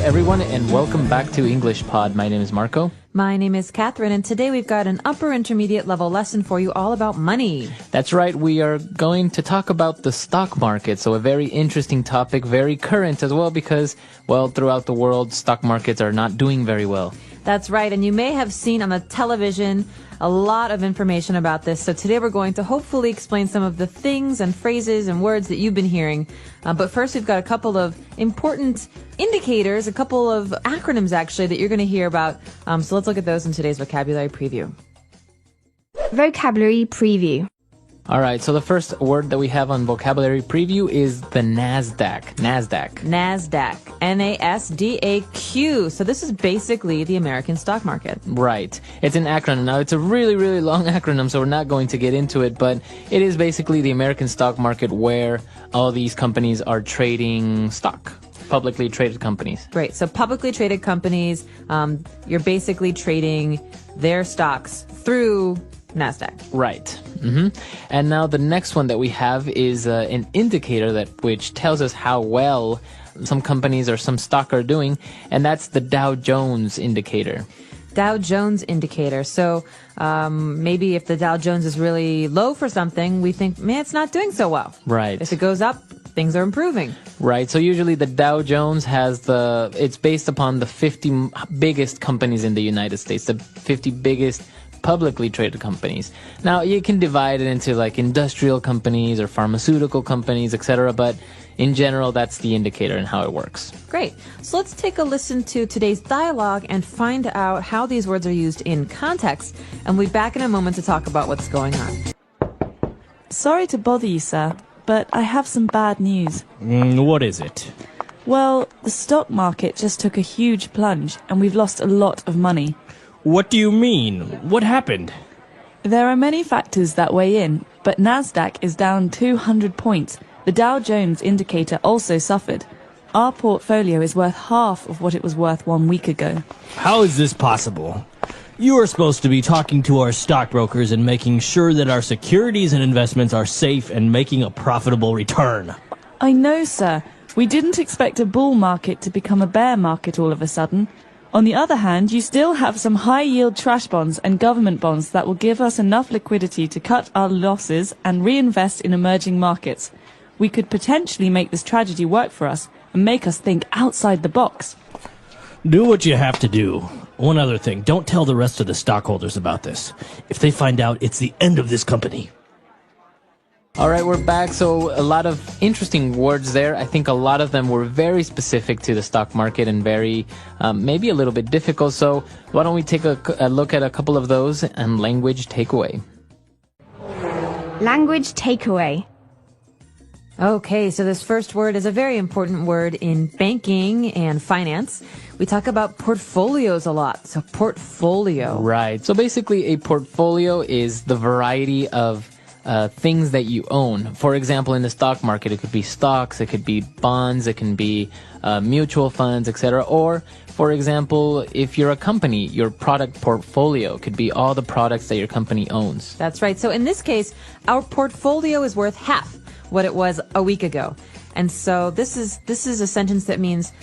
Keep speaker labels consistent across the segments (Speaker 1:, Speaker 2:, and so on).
Speaker 1: everyone, and welcome back to English Pod. My name is Marco.
Speaker 2: My name is Catherine, and today we've got an upper intermediate level lesson for you all about money.
Speaker 1: That's right. We are going to talk about the stock market. So a very interesting topic, very current as well, because, well, throughout the world, stock markets are not doing very well.
Speaker 2: That's right. And you may have seen on the television a lot of information about this. So today we're going to hopefully explain some of the things and phrases and words that you've been hearing. But first, we've got a couple of important indicators, a couple of acronyms actually that you're going to hear about. So let's look at those in today's vocabulary preview.
Speaker 3: Vocabulary preview.
Speaker 1: All right, so the first word that we have on vocabulary preview is the NASDAQ. NASDAQ.
Speaker 2: N-A-S-D-A-Q. So this is basically the American stock market.
Speaker 1: Right. It's an acronym. Now, it's a really, really long acronym, so we're not going to get into it, but it is basically the American stock market where all these companies are trading stock. Publicly traded companies.
Speaker 2: Right. So publicly traded companies, you're basically trading their stocks through NASDAQ.
Speaker 1: Right. And now the next one that we have is an indicator which tells us how well some companies or some stock are doing, and that's the Dow Jones indicator.
Speaker 2: Dow Jones indicator. So maybe if the Dow Jones is really low for something, we think, man, it's not doing so well.
Speaker 1: Right.
Speaker 2: If it goes up, things are improving.
Speaker 1: Right. So usually the Dow Jones it's based upon the 50 biggest companies in the United States, the 50 biggest publicly traded companies. Now, you can divide it into like industrial companies or pharmaceutical companies, etc., but in general, that's the indicator and how it works.
Speaker 2: Great. So let's take a listen to today's dialogue and find out how these words are used in context. And we'll be back in a moment to talk about what's going on.
Speaker 4: Sorry to bother you, sir, but I have some bad news.
Speaker 5: What is it?
Speaker 4: Well, the stock market just took a huge plunge, and we've lost a lot of money.
Speaker 5: What do you mean? What happened?
Speaker 4: There are many factors that weigh in, but NASDAQ is down 200 points. The Dow Jones indicator also suffered. Our portfolio is worth half of what it was worth 1 week ago.
Speaker 5: How is this possible? You are supposed to be talking to our stockbrokers and making sure that our securities and investments are safe and making a profitable return.
Speaker 4: I know, sir. We didn't expect a bull market to become a bear market all of a sudden. On the other hand, you still have some high-yield trash bonds and government bonds that will give us enough liquidity to cut our losses and reinvest in emerging markets. We could potentially make this tragedy work for us and make us think outside the box.
Speaker 5: Do what you have to do. One other thing, don't tell the rest of the stockholders about this. If they find out, it's the end of this company.
Speaker 1: All right, we're back. So a lot of interesting words there. I think a lot of them were very specific to the stock market and very, maybe a little bit difficult. So why don't we take a look at a couple of those and language takeaway.
Speaker 3: Language takeaway.
Speaker 2: Okay, so this first word is a very important word in banking and finance. We talk about portfolios a lot. So portfolio.
Speaker 1: Right. So basically a portfolio is the variety of things that you own. For example, in the stock market, it could be stocks, it could be bonds, it can be mutual funds, etc. Or, for example, if you're a company, your product portfolio could be all the products that your company owns.
Speaker 2: That's right. So in this case, our portfolio is worth half what it was a week ago. And so this is a sentence that means,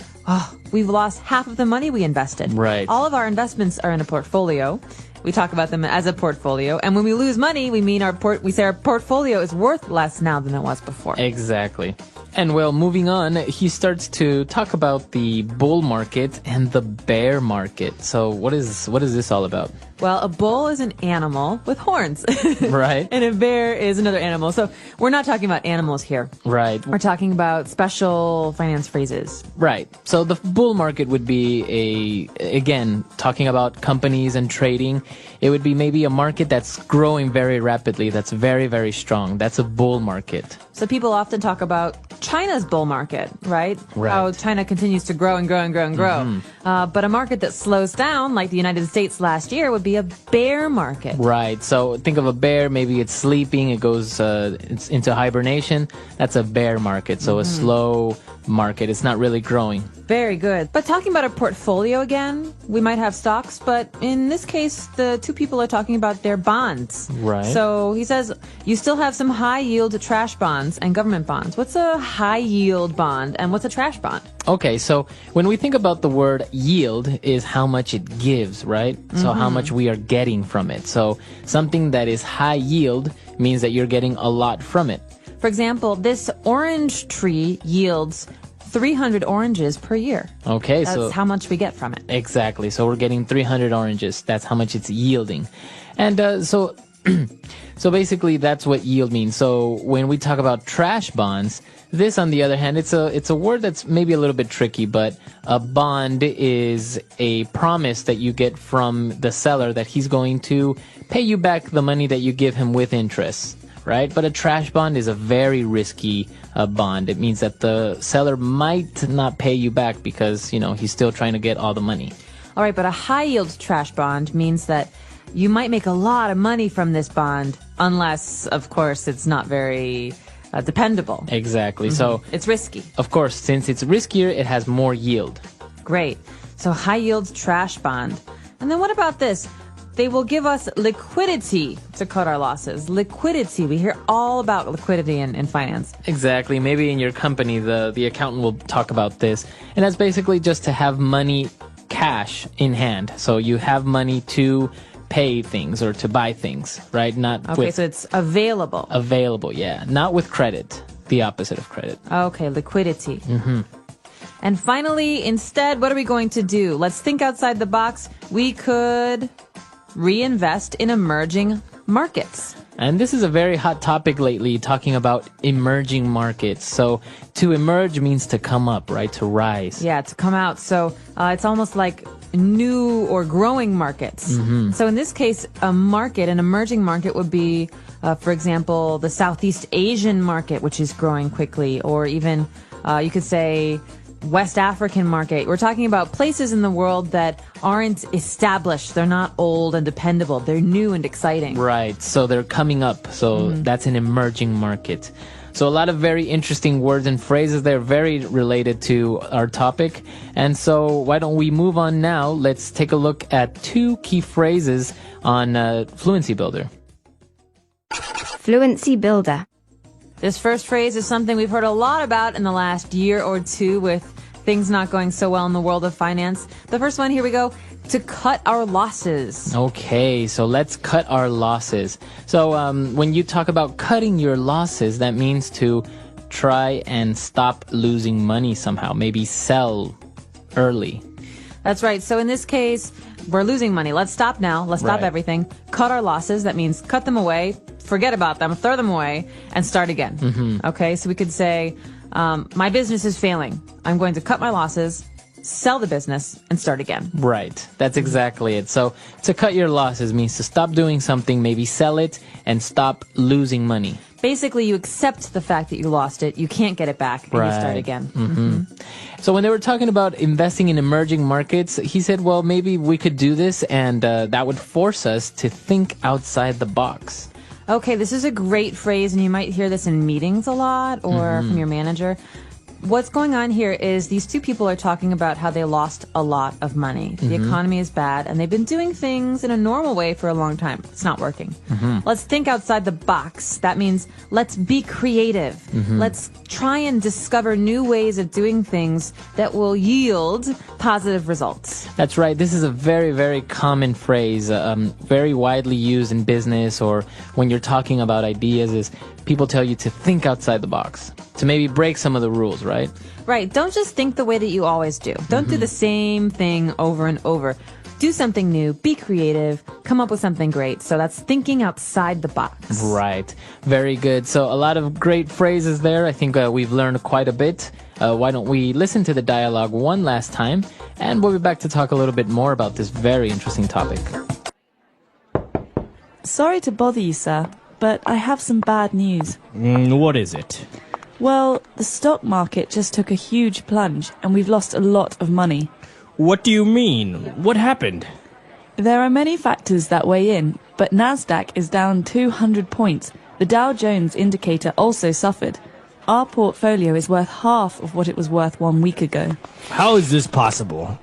Speaker 2: we've lost half of the money we invested.
Speaker 1: Right.
Speaker 2: All of our investments are in a portfolio. We talk about them as a portfolio, and when we lose money, we mean we say our portfolio is worth less now than it was before.
Speaker 1: Exactly. And well, moving on, he starts to talk about the bull market and the bear market. So what is this all about?
Speaker 2: Well, a bull is an animal with horns.
Speaker 1: Right.
Speaker 2: And a bear is another animal. So we're not talking about animals here.
Speaker 1: Right.
Speaker 2: We're talking about special finance phrases.
Speaker 1: Right. So the bull market would be again, talking about companies and trading. It would be maybe a market that's growing very rapidly, that's very, very strong. That's a bull market.
Speaker 2: So people often talk about China's bull market, right?
Speaker 1: Right.
Speaker 2: How China continues to grow and grow and grow and grow. Mm-hmm. But a market that slows down, like the United States last year, would be a bear market.
Speaker 1: Right. So think of a bear, maybe it's sleeping, it goes it's into hibernation. That's a bear market. So a slow market. It's not really growing.
Speaker 2: Very good. But talking about a portfolio again, we might have stocks, but in this case, the two people are talking about their bonds.
Speaker 1: Right.
Speaker 2: So he says you still have some high yield trash bonds and government bonds. What's a high yield bond and what's a trash bond?
Speaker 1: Okay, so when we think about the word yield is how much it gives, right? So how much we are getting from it. So something that is high yield means that you're getting a lot from it.
Speaker 2: For example, this orange tree yields 300 oranges per year.
Speaker 1: Okay,
Speaker 2: That's
Speaker 1: so
Speaker 2: how much we get from it.
Speaker 1: exactly. So we're getting 300 oranges. That's how much it's yielding. And so basically that's what yield means. So when we talk about trash bonds, this on the other hand, it's a word that's maybe a little bit tricky, but a bond is a promise that you get from the seller that he's going to pay you back the money that you give him with interest. Right? But a trash bond is a very risky bond. It means that the seller might not pay you back because, he's still trying to get all the money.
Speaker 2: All right, but a high yield trash bond means that you might make a lot of money from this bond unless, of course, it's not very dependable.
Speaker 1: Exactly. So
Speaker 2: It's risky.
Speaker 1: of course, since it's riskier, it has more yield.
Speaker 2: Great. So high yield trash bond. And then what about this? They will give us liquidity to cut our losses. Liquidity. We hear all about liquidity in finance.
Speaker 1: Exactly. Maybe in your company, the accountant will talk about this. And that's basically just to have money, cash in hand. So you have money to pay things or to buy things, right? Not
Speaker 2: Okay,
Speaker 1: with
Speaker 2: so it's available.
Speaker 1: available, yeah. Not with credit. The opposite of credit.
Speaker 2: Okay, liquidity. And finally, instead, what are we going to do? Let's think outside the box. We could reinvest in emerging markets.
Speaker 1: And this is a very hot topic lately, talking about emerging markets. So to emerge means to come up, right? To rise.
Speaker 2: Yeah, to come out. So it's almost like new or growing markets. So in this case, an emerging market would be, for example, the Southeast Asian market, which is growing quickly, or even you could say West African market. We're talking about places in the world that aren't established. They're not old and dependable. They're new and exciting.
Speaker 1: Right. So they're coming up. So that's an emerging market. So a lot of very interesting words and phrases. They're very related to our topic. And so why don't we move on now? Let's take a look at two key phrases on Fluency Builder.
Speaker 3: Fluency Builder.
Speaker 2: This first phrase is something we've heard a lot about in the last year or two with things not going so well in the world of finance. The first one, here we go, to cut our losses.
Speaker 1: Okay, so let's cut our losses. So when you talk about cutting your losses, that means to try and stop losing money somehow. Maybe sell early.
Speaker 2: That's right. So in this case, we're losing money. Let's stop now. Let's stop
Speaker 1: Right.
Speaker 2: everything. Cut our losses. That means cut them away, forget about them, throw them away, and start again. Okay, so we could say, my business is failing. I'm going to cut my losses, sell the business, and start again.
Speaker 1: Right. That's exactly it. So to cut your losses means to stop doing something, maybe sell it, and stop losing money.
Speaker 2: Basically, you accept the fact that you lost it, you can't get it back, and you start
Speaker 1: Right.
Speaker 2: again.
Speaker 1: So when they were talking about investing in emerging markets, he said, well, maybe we could do this, and that would force us to think outside the box.
Speaker 2: Okay, this is a great phrase, and you might hear this in meetings a lot or from your manager. What's going on here is these two people are talking about how they lost a lot of money. The economy is bad, and they've been doing things in a normal way for a long time. It's not working. Let's think outside the box. That means let's be creative. Let's try and discover new ways of doing things that will yield positive results.
Speaker 1: That's right. This is a very, very common phrase, very widely used in business or when you're talking about ideas is people tell you to think outside the box, to maybe break some of the rules, right?
Speaker 2: Right. Don't just think the way that you always do. Don't do the same thing over and over. Do something new, be creative, come up with something great. So that's thinking outside the box.
Speaker 1: Right. Very good. So a lot of great phrases there. I think we've learned quite a bit. Why don't we listen to the dialogue one last time, and we'll be back to talk a little bit more about this very interesting topic.
Speaker 4: Sorry to bother you, sir, but I have some bad news.
Speaker 5: What is it?
Speaker 4: Well, the stock market just took a huge plunge, and we've lost a lot of money.
Speaker 5: What do you mean? What happened?
Speaker 4: There are many factors that weigh in, but Nasdaq is down 200 points. The Dow Jones indicator also suffered. our portfolio is worth half of what it was worth 1 week ago.
Speaker 5: How is this possible?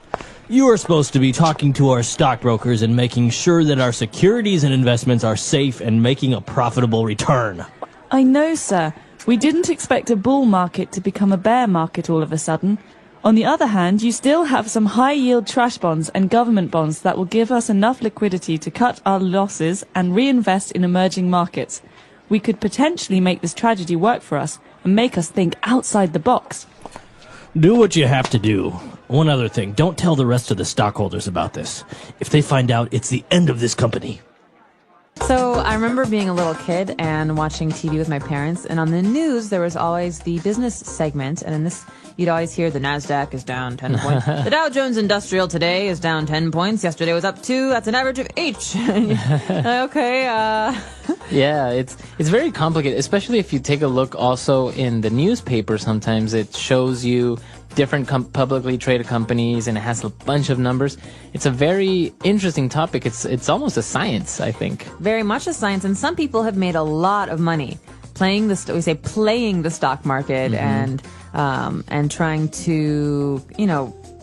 Speaker 5: You are supposed to be talking to our stockbrokers and making sure that our securities and investments are safe and making a profitable return.
Speaker 4: I know, sir. We didn't expect a bull market to become a bear market all of a sudden. On the other hand, you still have some high-yield trash bonds and government bonds that will give us enough liquidity to cut our losses and reinvest in emerging markets. We could potentially make this tragedy work for us and make us think outside the box.
Speaker 5: Do what you have to do. One other thing, don't tell the rest of the stockholders about this. If they find out, it's the end of this company.
Speaker 2: So I remember being a little kid and watching TV with my parents, and on the news there was always the business segment, and in this you'd always hear the NASDAQ is down 10 points. The Dow Jones Industrial today is down 10 points. Yesterday was up 2. That's an average of H. Okay.
Speaker 1: Yeah, it's very complicated, especially if you take a look also in the newspaper. Sometimes it shows you different publicly traded companies, and it has a bunch of numbers. It's a very interesting topic. It's almost a science, I think.
Speaker 2: Very much a science, and some people have made a lot of money playing the stock market and trying to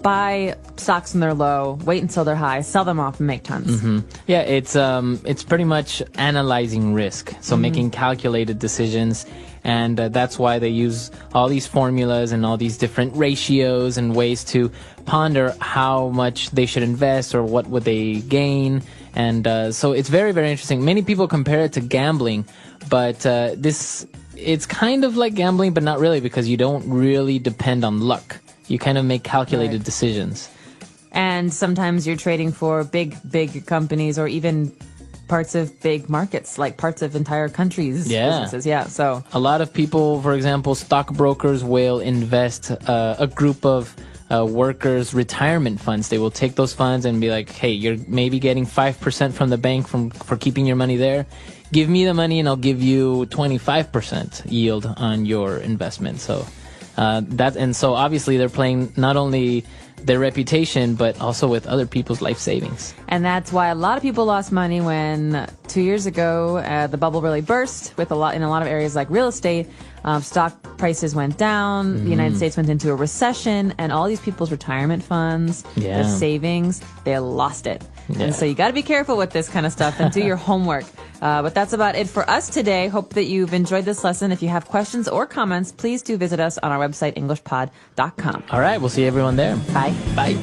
Speaker 2: buy stocks when they're low, wait until they're high, sell them off, and make tons.
Speaker 1: Yeah, it's pretty much analyzing risk, so making calculated decisions. And that's why they use all these formulas and all these different ratios and ways to ponder how much they should invest or what would they gain. And so it's very, very interesting. Many people compare it to gambling, but it's kind of like gambling, but not really, because you don't really depend on luck. You kind of make calculated decisions.
Speaker 2: And sometimes you're trading for big companies, or even parts of big markets, like parts of entire countries' businesses. Yeah, so
Speaker 1: a lot of people, for example, stockbrokers will invest a group of workers' retirement funds. They will take those funds and be like, hey, you're maybe getting 5% from the bank for keeping your money there. Give me the money and I'll give you 25% yield on your investment. So so obviously they're playing not only their reputation, but also with other people's life savings.
Speaker 2: And that's why a lot of people lost money when 2 years ago the bubble really burst in a lot of areas like real estate. Stock prices went down. The United States went into a recession, and all these people's retirement funds, their savings, they lost it. Yeah. And so you got to be careful with this kind of stuff and do your homework. But that's about it for us today. Hope that you've enjoyed this lesson. If you have questions or comments, please do visit us on our website, englishpod.com.
Speaker 1: All right, we'll see everyone there.
Speaker 2: Bye.
Speaker 1: Bye.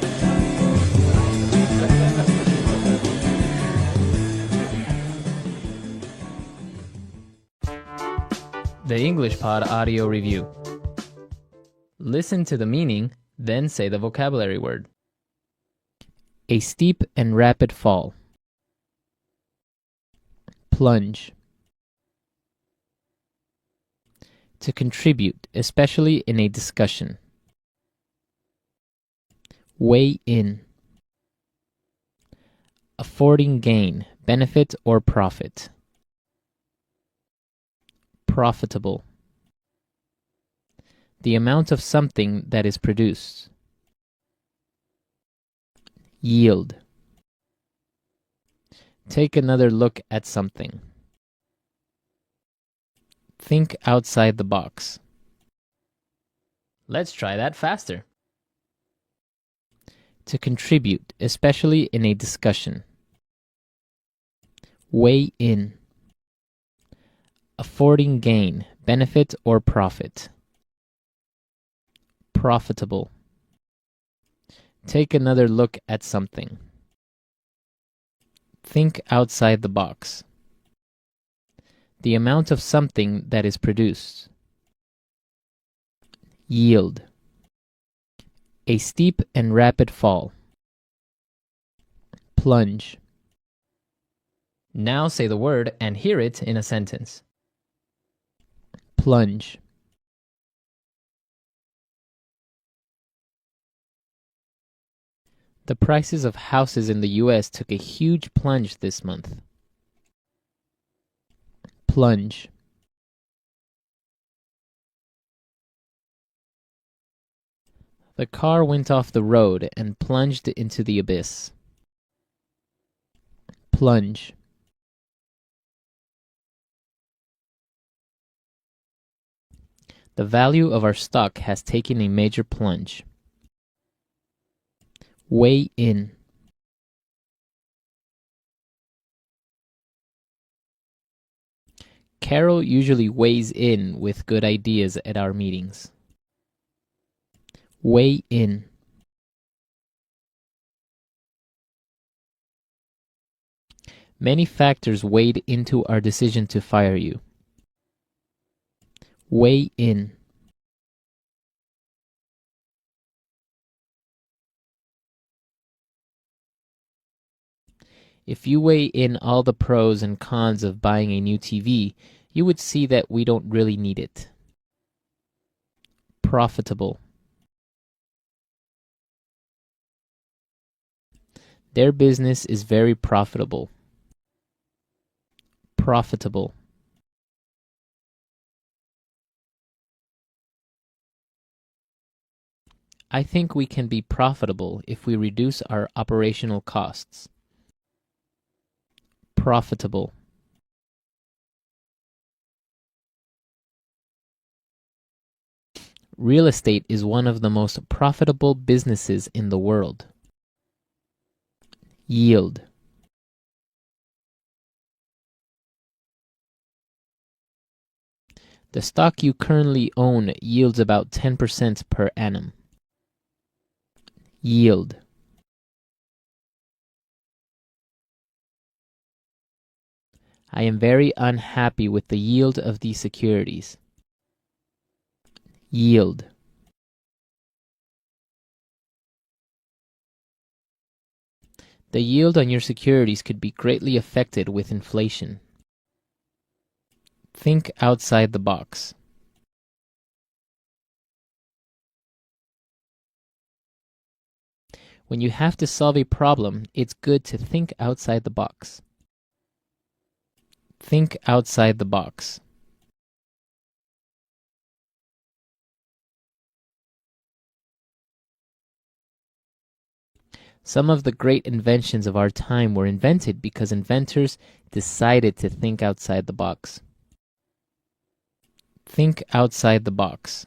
Speaker 1: The English Pod Audio Review. Listen to the meaning, then say the vocabulary word. A steep and rapid fall. Plunge. To contribute, especially in a discussion. Weigh in. Affording gain, benefit, or profit. Profitable. The amount of something that is produced. Yield. Take another look at something. Think outside the box. Let's try that faster. To contribute, especially in a discussion. Weigh in. Affording gain, benefit, or profit. Profitable. Take another look at something. Think outside the box. The amount of something that is produced. Yield. A steep and rapid fall. Plunge. Now say the word and hear it in a sentence. Plunge. The prices of houses in the U.S. took a huge plunge this month. Plunge. The car went off the road and plunged into the abyss. Plunge. The value of our stock has taken a major plunge. Weigh in. Carol usually weighs in with good ideas at our meetings. Weigh in. Many factors weighed into our decision to fire you. Weigh in. If you weigh in all the pros and cons of buying a new TV, you would see that we don't really need it. Profitable. Their business is very profitable. Profitable. I think we can be profitable if we reduce our operational costs. Profitable. Real estate is one of the most profitable businesses in the world. Yield. The stock you currently own yields about 10% per annum. Yield. I am very unhappy with the yield of these securities. Yield. The yield on your securities could be greatly affected with inflation. Think outside the box. When you have to solve a problem, it's good to think outside the box. Think outside the box. Some of the great inventions of our time were invented because inventors decided to think outside the box. Think outside the box.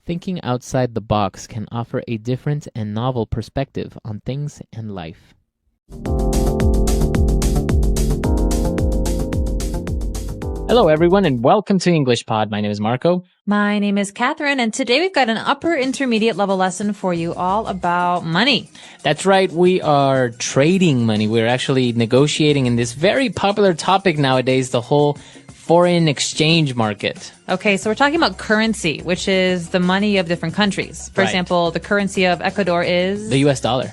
Speaker 1: Thinking outside the box can offer a different and novel perspective on things and life. Hello, everyone, and welcome to English Pod. My name is Marco.
Speaker 2: My name is Catherine, and today we've got an upper intermediate level lesson for you all about money.
Speaker 1: That's right. We are trading money. We're actually negotiating in this very popular topic nowadays, the whole foreign exchange market.
Speaker 2: Okay, so we're talking about currency, which is the money of different countries. For example, the currency of Ecuador is?
Speaker 1: The US dollar.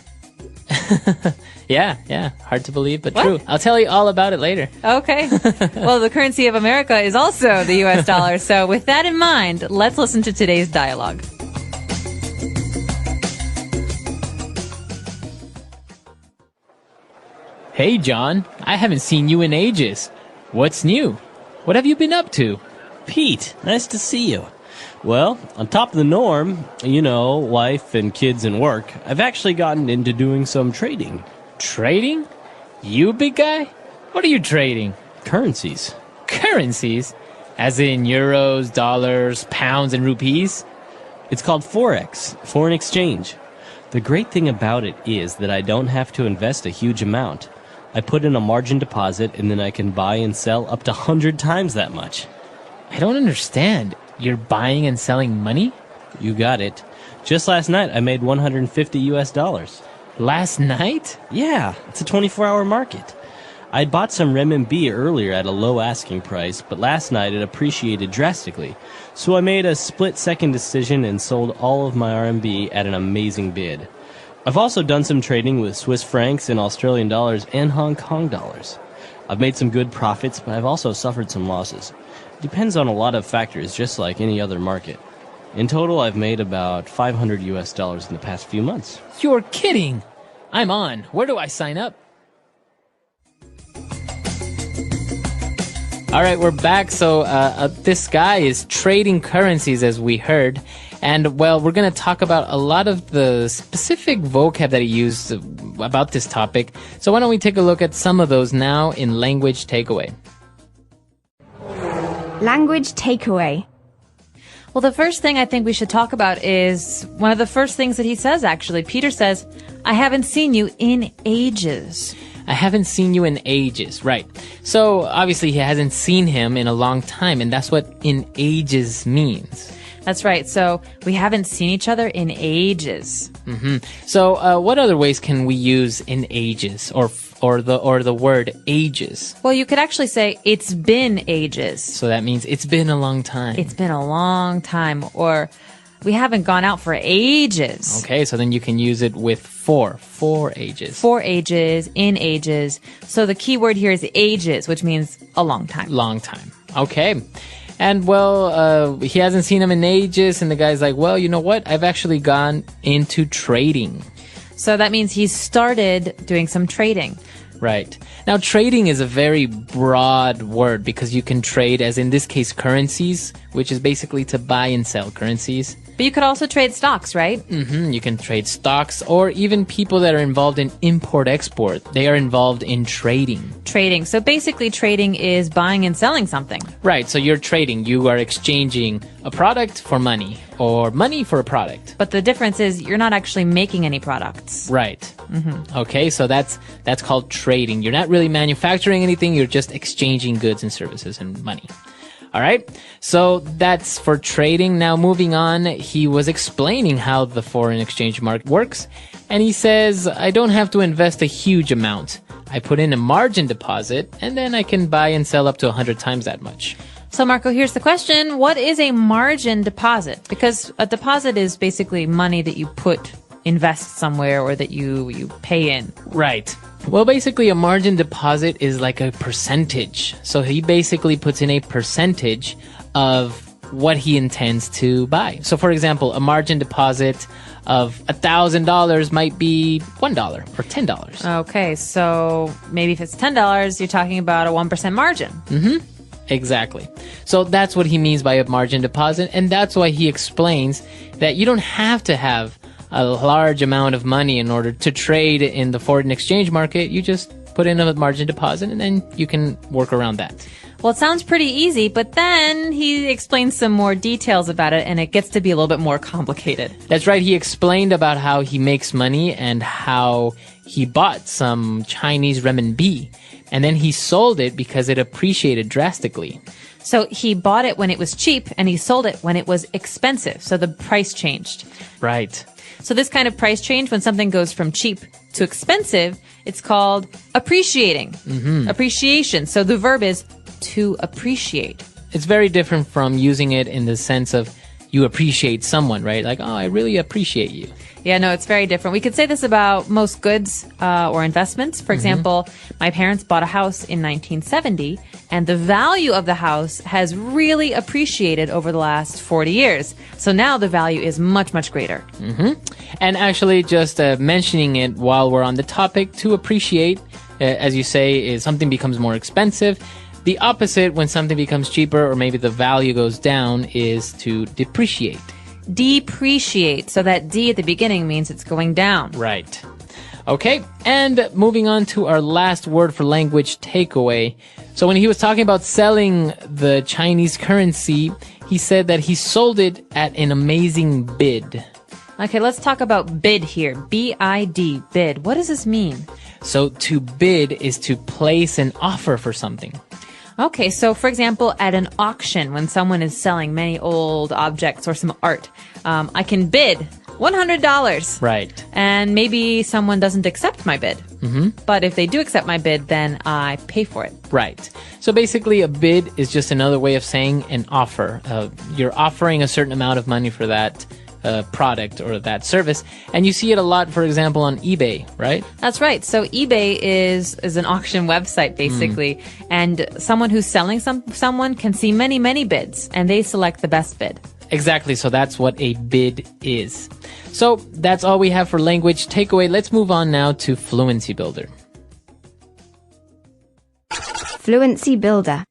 Speaker 1: Yeah. Hard to believe, but true. I'll tell you all about it later.
Speaker 2: Okay. Well, the currency of America is also the US dollar. So with that in mind, let's listen to today's dialogue.
Speaker 1: Hey, John. I haven't seen you in ages. What's new? What have you been up to?
Speaker 5: Pete, nice to see you. Well, on top of the norm, wife and kids and work, I've actually gotten into doing some trading.
Speaker 1: Trading? You, big guy? What are you trading?
Speaker 5: Currencies.
Speaker 1: Currencies? As in euros, dollars, pounds, and rupees?
Speaker 5: It's called Forex, foreign exchange. The great thing about it is that I don't have to invest a huge amount. I put in a margin deposit and then I can buy and sell up to 100 times that much.
Speaker 1: I don't understand. You're buying and selling money?
Speaker 5: You got it. Just last night I made $150.
Speaker 1: Last night?
Speaker 5: Yeah, it's a 24-hour market. I'd bought some renminbi earlier at a low asking price, but last night it appreciated drastically. So I made a split-second decision and sold all of my RMB at an amazing bid. I've also done some trading with Swiss francs and Australian dollars and Hong Kong dollars. I've made some good profits, but I've also suffered some losses. It depends on a lot of factors, just like any other market. In total, I've made about $500 in the past few months.
Speaker 1: You're kidding! I'm on. Where do I sign up? All right, we're back. So this guy is trading currencies, as we heard. And, well, we're going to talk about a lot of the specific vocab that he used about this topic. So why don't we take a look at some of those now in Language Takeaway.
Speaker 3: Language takeaway.
Speaker 2: Well, the first thing I think we should talk about is one of the first things that he says, actually. Peter says, I haven't seen you in ages.
Speaker 1: I haven't seen you in ages, right. So obviously he hasn't seen him in a long time, and that's what in ages means.
Speaker 2: That's right. So we haven't seen each other in ages.
Speaker 1: So what other ways can we use in ages or the word ages?
Speaker 2: Well, you could actually say it's been ages.
Speaker 1: So that means it's been a long time.
Speaker 2: It's been a long time, or we haven't gone out for ages.
Speaker 1: Okay, so then you can use it with for ages.
Speaker 2: For ages, in ages. So the key word here is ages, which means a long time.
Speaker 1: Long time. Okay. And well, he hasn't seen him in ages, and the guy's like, well, you know what? I've actually gone into trading.
Speaker 2: So that means he's started doing some trading.
Speaker 1: Right. Now, trading is a very broad word because you can trade, as in this case, currencies, which is basically to buy and sell currencies.
Speaker 2: But you could also trade stocks, right?
Speaker 1: You can trade stocks, or even people that are involved in import-export. They are involved in trading.
Speaker 2: Trading. So basically trading is buying and selling something.
Speaker 1: Right, so you're trading. You are exchanging a product for money, or money for a product.
Speaker 2: But the difference is you're not actually making any products.
Speaker 1: Right. Okay, so that's called trading. You're not really manufacturing anything. You're just exchanging goods and services and money. All right, so that's for trading. Now, moving on, he was explaining how the foreign exchange market works, and he says, I don't have to invest a huge amount. I put in a margin deposit, and then I can buy and sell up to 100 times that much.
Speaker 2: So, Marco, here's the question. What is a margin deposit? Because a deposit is basically money that you invest somewhere or that you pay in.
Speaker 1: Right. Well, basically, a margin deposit is like a percentage. So he basically puts in a percentage of what he intends to buy. So, for example, a margin deposit of $1,000 might be $1 or $10.
Speaker 2: Okay, so maybe if it's $10, you're talking about a 1% margin.
Speaker 1: Exactly. So that's what he means by a margin deposit, and that's why he explains that you don't have to have a large amount of money in order to trade in the foreign exchange market. You just put in a margin deposit and then you can work around that.
Speaker 2: Well, it sounds pretty easy, but then he explains some more details about it and it gets to be a little bit more complicated.
Speaker 1: That's right. He explained about how he makes money and how he bought some Chinese renminbi and then he sold it because it appreciated drastically.
Speaker 2: So he bought it when it was cheap and he sold it when it was expensive. So the price changed.
Speaker 1: Right.
Speaker 2: So this kind of price change, when something goes from cheap to expensive, it's called appreciating. Appreciation. So the verb is to appreciate.
Speaker 1: It's very different from using it in the sense of you appreciate someone, right? Like, oh, I really appreciate you.
Speaker 2: Yeah, no, it's very different. We could say this about most goods or investments. For example, my parents bought a house in 1970, and the value of the house has really appreciated over the last 40 years. So now the value is much, much greater.
Speaker 1: And actually, just mentioning it while we're on the topic, to appreciate, as you say, is something becomes more expensive. The opposite, when something becomes cheaper or maybe the value goes down, is to depreciate.
Speaker 2: Depreciate. So that D at the beginning means it's going down.
Speaker 1: Right. Okay, and moving on to our last word for language takeaway. So when he was talking about selling the Chinese currency, he said that he sold it at an amazing bid.
Speaker 2: Okay, let's talk about bid here. B-I-D, bid. What does this mean?
Speaker 1: So to bid is to place an offer for something.
Speaker 2: Okay, so for example, at an auction, when someone is selling many old objects or some art, I can bid $100.
Speaker 1: Right.
Speaker 2: And maybe someone doesn't accept my bid. But if they do accept my bid, then I pay for it.
Speaker 1: Right. So basically, a bid is just another way of saying an offer. You're offering a certain amount of money for that product or that service, and you see it a lot, for example, on eBay, right?
Speaker 2: That's right. So eBay is an auction website, basically, and someone who's selling someone can see many, many bids, and they select the best bid.
Speaker 1: Exactly. So that's what a bid is. So that's all we have for language takeaway. Let's move on now to Fluency Builder.
Speaker 3: Fluency builder.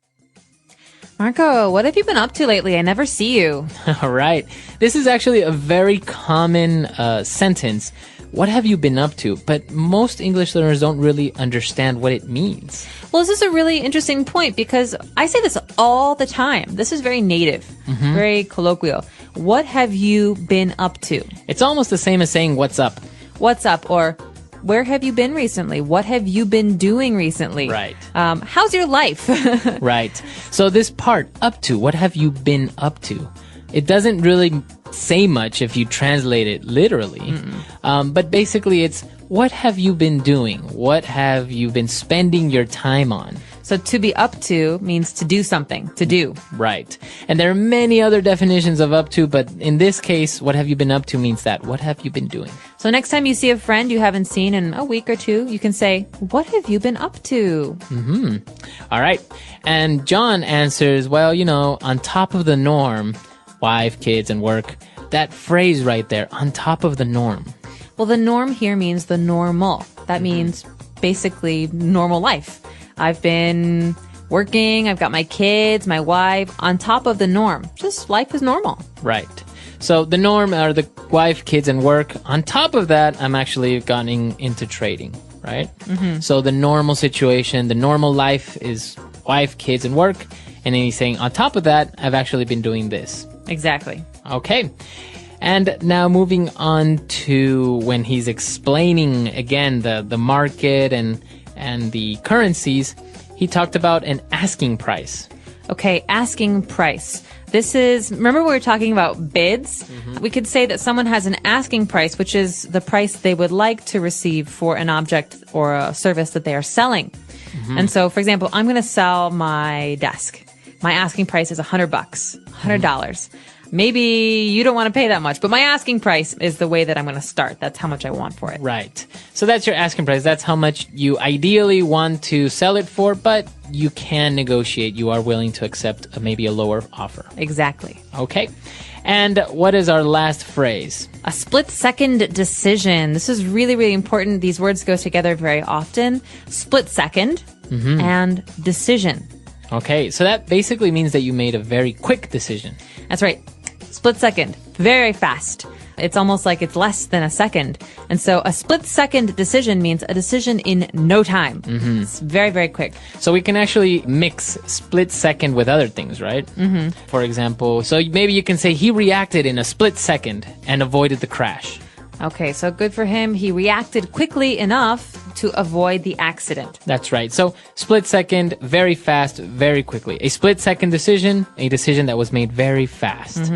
Speaker 2: Marco, what have you been up to lately? I never see you.
Speaker 1: All right. This is actually a very common sentence what have you been up to? But most English learners don't really understand what it means.
Speaker 2: Well, this is a really interesting point because I say this all the time. This is very native, very colloquial. What have you been up to?
Speaker 1: It's almost the same as saying, what's up?
Speaker 2: What's up? Or where have you been recently? What have you been doing recently?
Speaker 1: Right.
Speaker 2: How's your life?
Speaker 1: Right. So this part, up to, what have you been up to? It doesn't really say much if you translate it literally. But basically it's, what have you been doing? What have you been spending your time on?
Speaker 2: So to be up to means to do something, to do.
Speaker 1: Right. And there are many other definitions of up to, but in this case, what have you been up to means that. What have you been doing?
Speaker 2: So next time you see a friend you haven't seen in a week or two, you can say, what have you been up to?
Speaker 1: All right. And John answers, well, on top of the norm, wife, kids, and work. That phrase right there, on top of the norm.
Speaker 2: Well, the norm here means the normal. That means basically normal life. I've been working, I've got my kids, my wife, on top of the norm. Just life is normal.
Speaker 1: Right. So the norm are the wife, kids, and work. On top of that, I'm actually gotten into trading, right? So the normal situation, the normal life is wife, kids, and work. And then he's saying, on top of that, I've actually been doing this.
Speaker 2: Exactly.
Speaker 1: Okay. And now moving on to when he's explaining again the market and the currencies, he talked about an asking price.
Speaker 2: Okay, asking price. This is, remember we were talking about bids? We could say that someone has an asking price, which is the price they would like to receive for an object or a service that they are selling. And so, for example, I'm going to sell my desk. My asking price is $100, $100. Maybe you don't want to pay that much, but my asking price is the way that I'm going to start. That's how much I want for it.
Speaker 1: Right. So that's your asking price. That's how much you ideally want to sell it for, but you can negotiate. You are willing to accept maybe a lower offer.
Speaker 2: Exactly.
Speaker 1: Okay. And what is our last phrase?
Speaker 2: A split-second decision. This is really, really important. These words go together very often. Split second and decision.
Speaker 1: Okay. So that basically means that you made a very quick decision.
Speaker 2: That's right. Split second. Very fast. It's almost like it's less than a second. And so a split second decision means a decision in no time. It's very, very quick.
Speaker 1: So we can actually mix split second with other things, right? For example, so maybe you can say he reacted in a split second and avoided the crash.
Speaker 2: Okay, so good for him. He reacted quickly enough to avoid the accident.
Speaker 1: That's right. So split second, very fast, very quickly. A split second decision, a decision that was made very fast.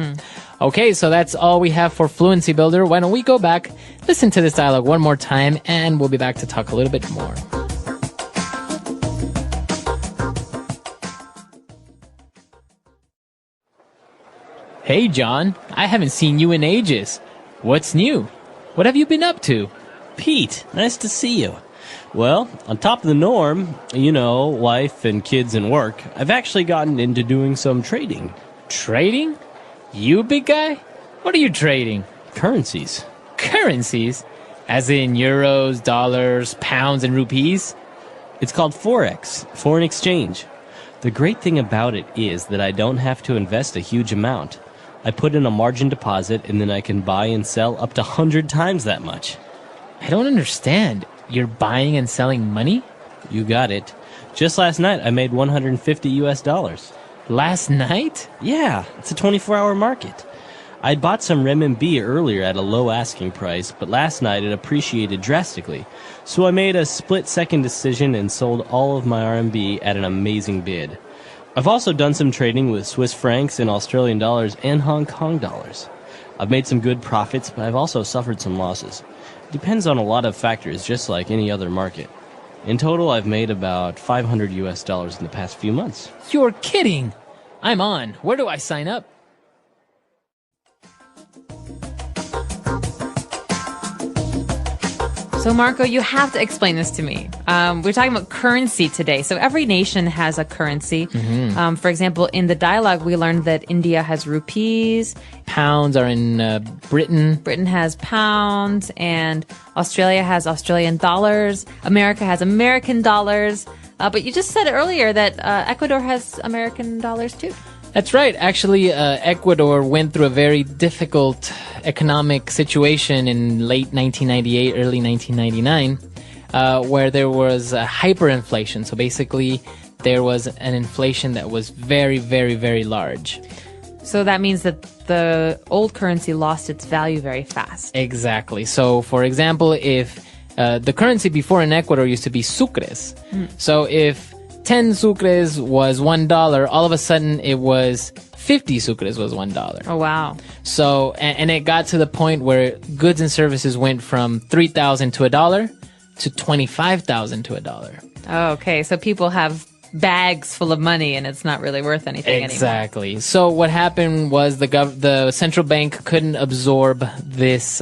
Speaker 1: Okay, so that's all we have for Fluency Builder. Why don't we go back, listen to this dialogue one more time, and we'll be back to talk a little bit more. Hey, John. I haven't seen you in ages. What's new? What have you been up to?
Speaker 5: Pete, nice to see you. Well, on top of the norm, wife and kids and work, I've actually gotten into doing some trading.
Speaker 1: Trading? You, big guy? What are you trading?
Speaker 5: Currencies.
Speaker 1: Currencies? As in euros, dollars, pounds, and rupees?
Speaker 5: It's called Forex, foreign exchange. The great thing about it is that I don't have to invest a huge amount. I put in a margin deposit and then I can buy and sell up to 100 times that much.
Speaker 1: I don't understand. You're buying and selling money?
Speaker 5: You got it. Just last night I made $150.
Speaker 1: Last night?
Speaker 5: Yeah, it's a 24-hour market. I'd bought some renminbi earlier at a low asking price, but last night it appreciated drastically. So I made a split-second decision and sold all of my RMB at an amazing bid. I've also done some trading with Swiss francs and Australian dollars and Hong Kong dollars. I've made some good profits, but I've also suffered some losses. It depends on a lot of factors, just like any other market. In total, I've made about $500 in the past few months.
Speaker 1: You're kidding! I'm on. Where do I sign up?
Speaker 2: So, Marco, you have to explain this to me. We're talking about currency today. So every nation has a currency. For example, in the dialogue, we learned that India has rupees.
Speaker 1: Pounds are in Britain.
Speaker 2: Britain has pounds, and Australia has Australian dollars. America has American dollars. But you just said earlier that Ecuador has American dollars too.
Speaker 1: That's right. Actually, Ecuador went through a very difficult economic situation in late 1998, early 1999, where there was hyperinflation. So basically, there was an inflation that was very, very, very large.
Speaker 2: So that means that the old currency lost its value very fast.
Speaker 1: Exactly. So, for example, if the currency before in Ecuador used to be sucres. So if 10 sucres was $1, all of a sudden it was 50 sucres was $1.
Speaker 2: Oh, wow.
Speaker 1: So, and it got to the point where goods and services went from 3,000 to $1 to 25,000 to $1.
Speaker 2: Oh, okay. So people have bags full of money and it's not really worth anything anymore.
Speaker 1: Exactly. So what happened was the central bank couldn't absorb this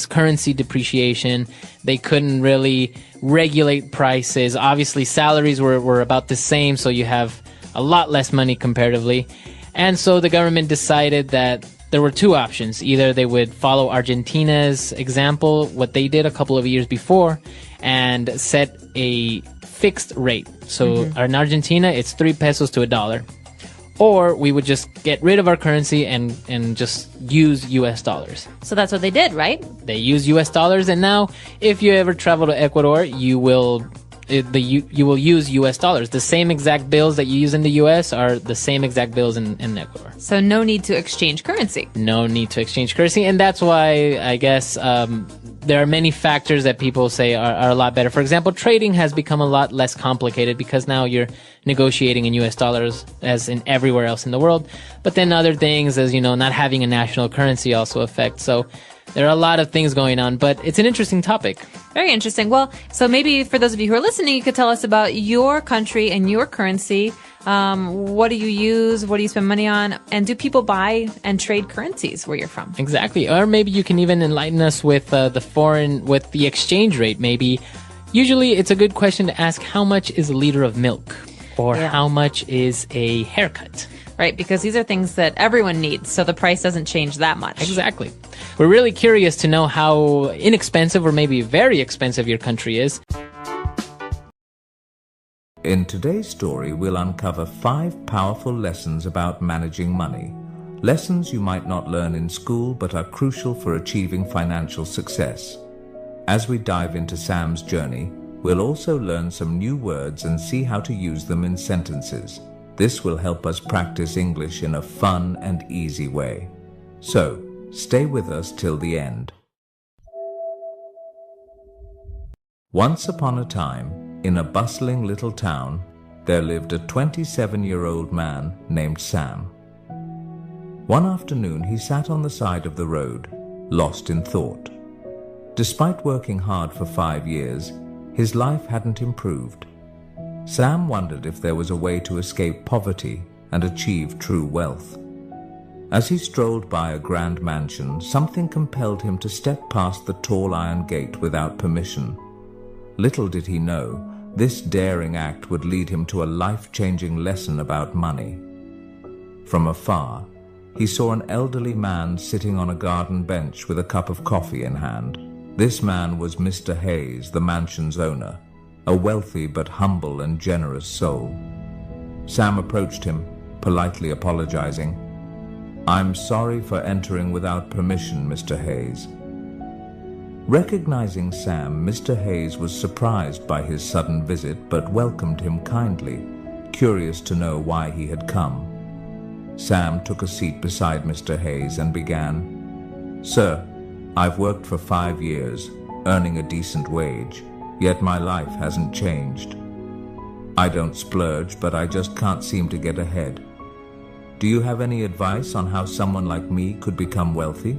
Speaker 1: currency depreciation. They couldn't really regulate prices. Obviously, salaries were about the same, so you have a lot less money comparatively. And so the government decided that there were two options. Either they would follow Argentina's example, what they did a couple of years before, and set a fixed rate. So in Argentina, it's 3 pesos to $1. Or we would just get rid of our currency and just use US dollars.
Speaker 2: So that's what they did, right?
Speaker 1: They use US dollars, and now if you ever travel to Ecuador, you will use US dollars. The same exact bills that you use in the US are the same exact bills in Ecuador.
Speaker 2: So no need to exchange currency.
Speaker 1: No need to exchange currency, and that's why I guess there are many factors that people say are a lot better. For example, trading has become a lot less complicated because now you're negotiating in US dollars as in everywhere else in the world. But then other things, as you know, not having a national currency also affect. So there are a lot of things going on, but it's an interesting topic.
Speaker 2: Very interesting. Well, so maybe for those of you who are listening, you could tell us about your country and your currency. What do you use? What do you spend money on? And do people buy and trade currencies where you're from?
Speaker 1: Exactly. Or maybe you can even enlighten us with the exchange rate. Maybe usually it's a good question to ask, how much is a liter of milk? Or how much is a haircut?
Speaker 2: Right, because these are things that everyone needs, so the price doesn't change that much.
Speaker 1: Exactly. We're really curious to know how inexpensive or maybe very expensive your country is.
Speaker 6: In today's story, we'll uncover 5 powerful lessons about managing money. Lessons you might not learn in school but are crucial for achieving financial success. As we dive into Sam's journey, we'll also learn some new words and see how to use them in sentences. This will help us practice English in a fun and easy way. So, stay with us till the end. Once upon a time, in a bustling little town, there lived a 27-year-old man named Sam. One afternoon, he sat on the side of the road, lost in thought. Despite working hard for 5 years, his life hadn't improved. Sam wondered if there was a way to escape poverty and achieve true wealth. As he strolled by a grand mansion, something compelled him to step past the tall iron gate without permission. Little did he know, this daring act would lead him to a life-changing lesson about money. From afar, he saw an elderly man sitting on a garden bench with a cup of coffee in hand. This man was Mr. Hayes, the mansion's owner, a wealthy but humble and generous soul. Sam approached him, politely apologizing. "I'm sorry for entering without permission, Mr. Hayes." Recognizing Sam, Mr. Hayes was surprised by his sudden visit but welcomed him kindly, curious to know why he had come. Sam took a seat beside Mr. Hayes and began, "Sir, I've worked for 5 years, earning a decent wage. Yet my life hasn't changed. I don't splurge, but I just can't seem to get ahead. Do you have any advice on how someone like me could become wealthy?"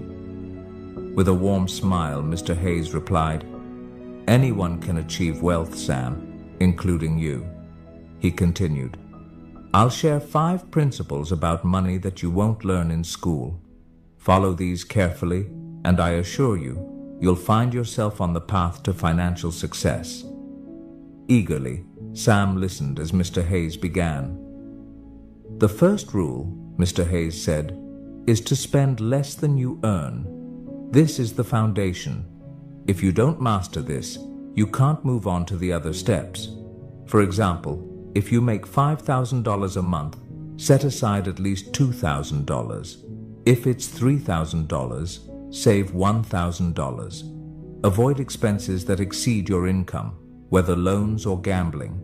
Speaker 6: With a warm smile, Mr. Hayes replied, "Anyone can achieve wealth, Sam, including you." He continued, "I'll share 5 principles about money that you won't learn in school. Follow these carefully, and I assure you, you'll find yourself on the path to financial success." Eagerly, Sam listened as Mr. Hayes began. "The first rule," Mr. Hayes said, "is to spend less than you earn. This is the foundation. If you don't master this, you can't move on to the other steps. For example, if you make $5,000 a month, Set aside at least $2,000. If it's $3,000, save $1,000. Avoid expenses that exceed your income, whether loans or gambling.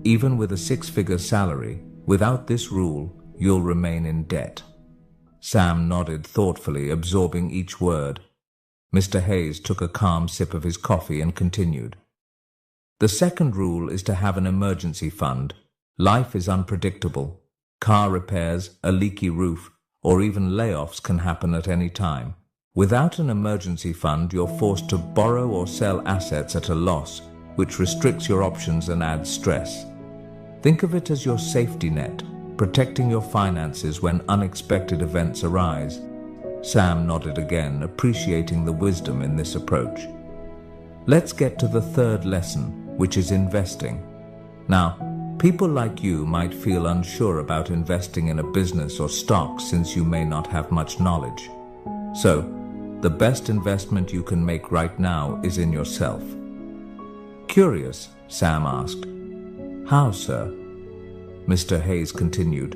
Speaker 6: Even with a six-figure salary, without this rule, you'll remain in debt. Sam nodded thoughtfully, absorbing each word. Mr. Hayes took a calm sip of his coffee and continued. The second rule is to have an emergency fund. Life is unpredictable. Car repairs, a leaky roof, or even layoffs can happen at any time. Without an emergency fund, you're forced to borrow or sell assets at a loss, which restricts your options and adds stress. Think of it as your safety net, protecting your finances when unexpected events arise. Sam nodded again, appreciating the wisdom in this approach. Let's get to the third lesson, which is investing. Now, people like you might feel unsure about investing in a business or stock since you may not have much knowledge. So, the best investment you can make right now is in yourself. Curious, Sam asked. How, sir? Mr. Hayes continued.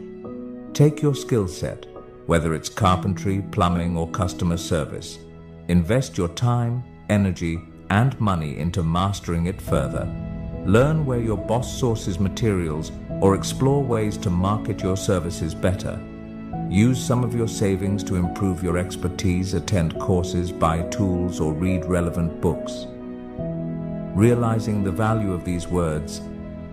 Speaker 6: Take your skill set, whether it's carpentry, plumbing, or customer service. Invest your time, energy, and money into mastering it further. Learn where your boss sources materials or explore ways to market your services better. Use some of your savings to improve your expertise, attend courses, buy tools, or read relevant books. Realizing the value of these words,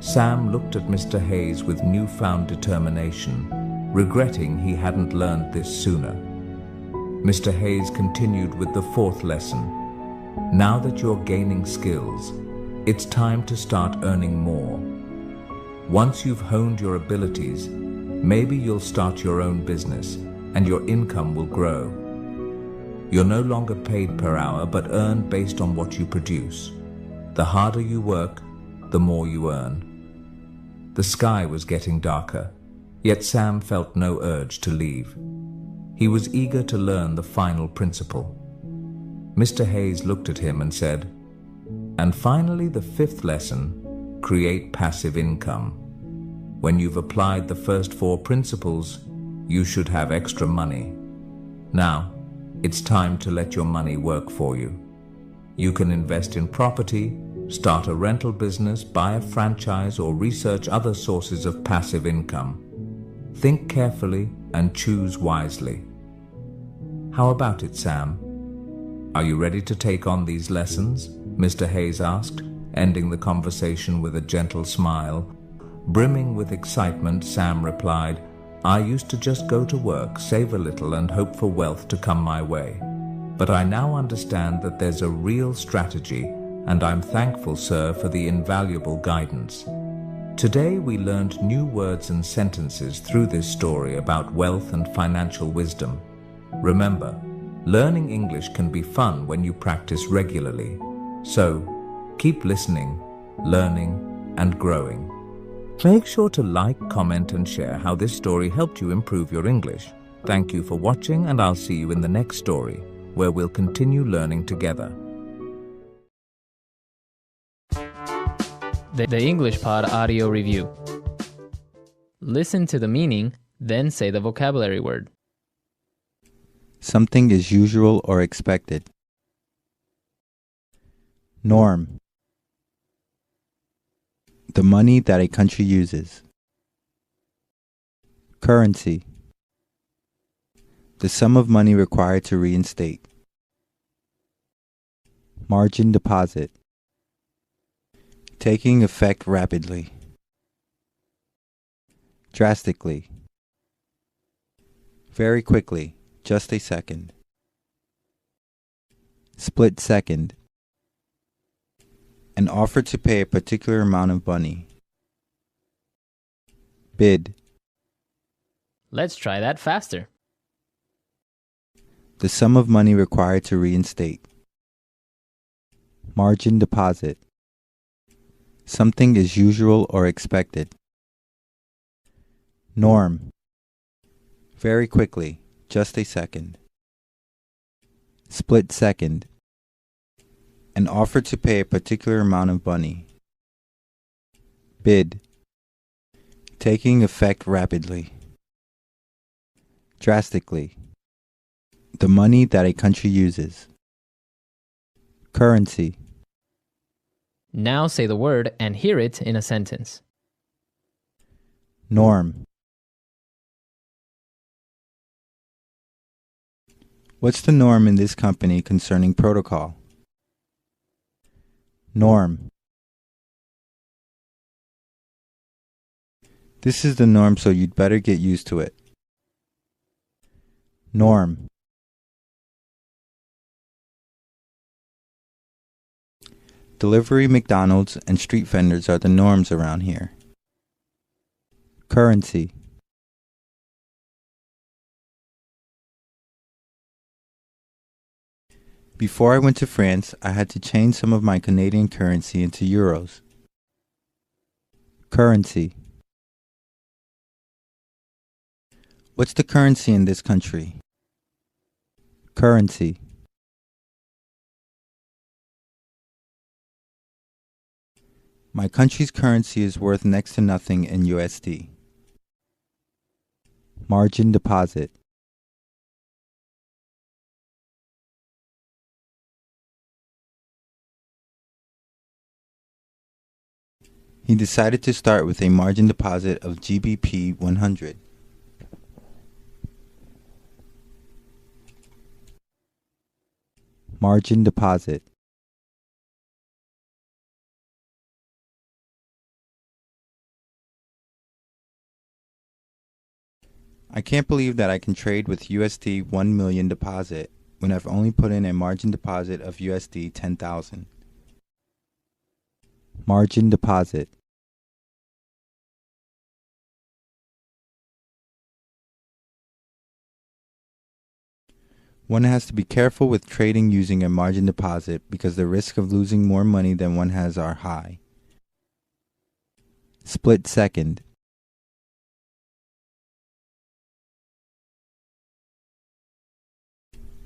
Speaker 6: Sam looked at Mr. Hayes with newfound determination, regretting he hadn't learned this sooner. Mr. Hayes continued with the fourth lesson. Now that you're gaining skills, it's time to start earning more. Once you've honed your abilities, maybe you'll start your own business and your income will grow. You're no longer paid per hour but earn based on what you produce. The harder you work, the more you earn. The sky was getting darker, yet Sam felt no urge to leave. He was eager to learn the final principle. Mr. Hayes looked at him and said, "And finally, the fifth lesson, create passive income. When you've applied the first four principles, you should have extra money. Now, it's time to let your money work for you. You can invest in property, start a rental business, buy a franchise, or research other sources of passive income. Think carefully and choose wisely." How about it, Sam? Are you ready to take on these lessons? Mr. Hayes asked, ending the conversation with a gentle smile. Brimming with excitement, Sam replied, "I used to just go to work, save a little, and hope for wealth to come my way. But I now understand that there's a real strategy, and I'm thankful, sir, for the invaluable guidance." Today we learned new words and sentences through this story about wealth and financial wisdom. Remember, learning English can be fun when you practice regularly. So, keep listening, learning, and growing. Make sure to like, comment, and share how this story helped you improve your English. Thank you for watching, and I'll see you in the next story, where we'll continue learning together.
Speaker 1: The English Pod Audio Review. Listen to the meaning, then say the vocabulary word.
Speaker 7: Something is usual or expected. Norm. The money that a country uses. Currency. The sum of money required to reinstate. Margin deposit. Taking effect rapidly. Drastically. Very quickly, just a second. Split second. An offer to pay a particular amount of money. Bid.
Speaker 1: Let's try that faster.
Speaker 7: The sum of money required to reinstate. Margin deposit. Something is usual or expected. Norm. Very quickly, just a second. Split second. An offer to pay a particular amount of money. Bid. Taking effect rapidly. drastically. The money that a country uses. Currency.
Speaker 1: Now say the word and hear it in a sentence.
Speaker 7: Norm. What's the norm in this company concerning protocol? Norm. This is the norm, so you'd better get used to it. Norm. Delivery, McDonald's, and street vendors are the norms around here. Currency. Before I went to France, I had to change some of my Canadian currency into euros. Currency. What's the currency in this country? Currency. My country's currency is worth next to nothing in USD. Margin deposit. He decided to start with a margin deposit of GBP 100. Margin deposit. I can't believe that I can trade with USD 1 million deposit when I've only put in a margin deposit of USD 10,000. Margin deposit. One has to be careful with trading using a margin deposit because the risk of losing more money than one has are high. Split second.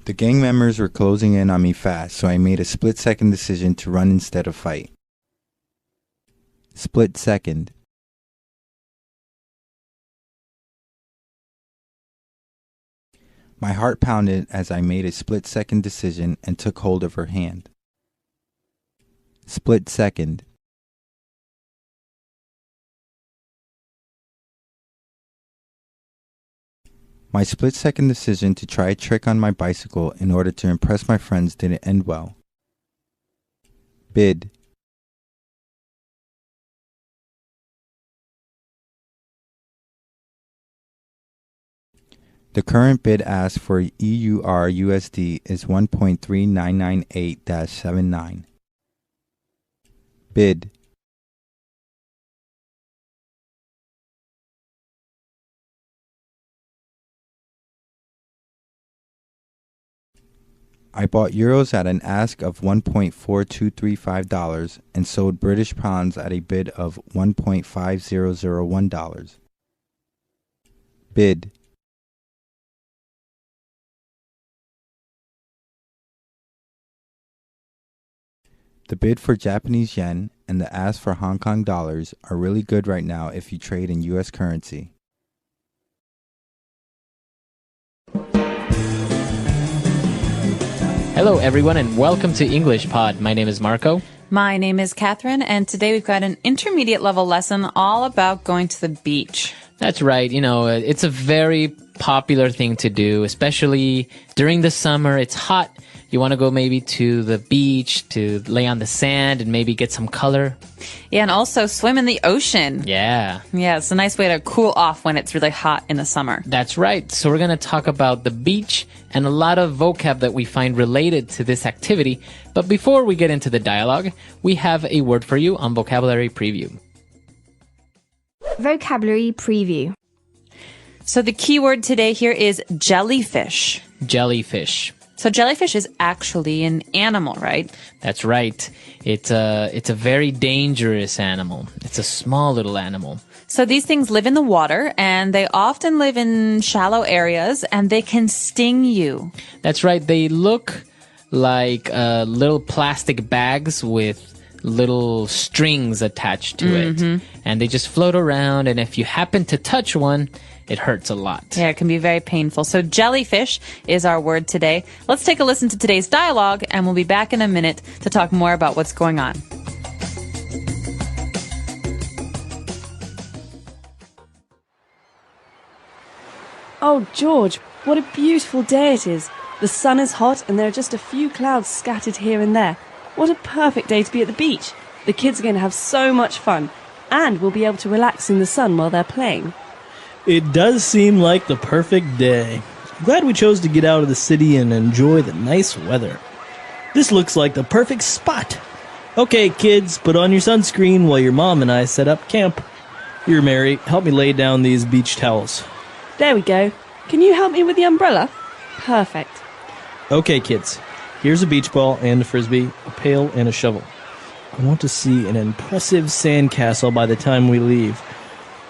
Speaker 7: The gang members were closing in on me fast, so I made a split-second decision to run instead of fight. Split second. My heart pounded as I made a split-second decision and took hold of her hand. Split second. My split-second decision to try a trick on my bicycle in order to impress my friends didn't end well. Bid. The current bid ask for EUR USD is 1.3998-79. Bid. I bought euros at an ask of $1.4235 and sold British pounds at a bid of $1.5001. Bid. The bid for Japanese yen and the ask for Hong Kong dollars are really good right now if you trade in US currency.
Speaker 1: Hello, everyone, and welcome to English Pod. My name is Marco.
Speaker 2: My name is Catherine, and today we've got an intermediate level lesson all about going to the beach.
Speaker 1: That's right. You know, it's a very popular thing to do, especially during the summer. It's hot. You want to go maybe to the beach to lay on the sand and maybe get some color.
Speaker 2: Yeah, and also swim in the ocean.
Speaker 1: Yeah.
Speaker 2: Yeah, it's a nice way to cool off when it's really hot in the summer.
Speaker 1: That's right. So we're going to talk about the beach and a lot of vocab that we find related to this activity. But before we get into the dialogue, we have a word for you on Vocabulary Preview.
Speaker 3: Vocabulary Preview.
Speaker 2: So the key word today here is jellyfish.
Speaker 1: Jellyfish.
Speaker 2: So jellyfish is actually an animal, right?
Speaker 1: That's right. It's a very dangerous animal. It's a small little animal.
Speaker 2: So these things live in the water, and they often live in shallow areas, and they can sting you.
Speaker 1: That's right. They look like little plastic bags with little strings attached to it. And they just float around, and if you happen to touch one, it hurts a lot.
Speaker 2: Yeah, it can be very painful. So jellyfish is our word today. Let's take a listen to today's dialogue, and we'll be back in a minute to talk more about what's going on.
Speaker 4: Oh, George, what a beautiful day it is. The sun is hot and there are just a few clouds scattered here and there. What a perfect day to be at the beach. The kids are going to have so much fun, and we'll be able to relax in the sun while they're playing.
Speaker 5: It does seem like the perfect day. I'm glad we chose to get out of the city and enjoy the nice weather. This looks like the perfect spot. Okay, kids, put on your sunscreen while your mom and I set up camp. Here, Mary, help me lay down these beach towels.
Speaker 4: There we go. Can you help me with the umbrella? Perfect.
Speaker 5: Okay, kids. Here's a beach ball and a frisbee, a pail and a shovel. I want to see an impressive sandcastle by the time we leave.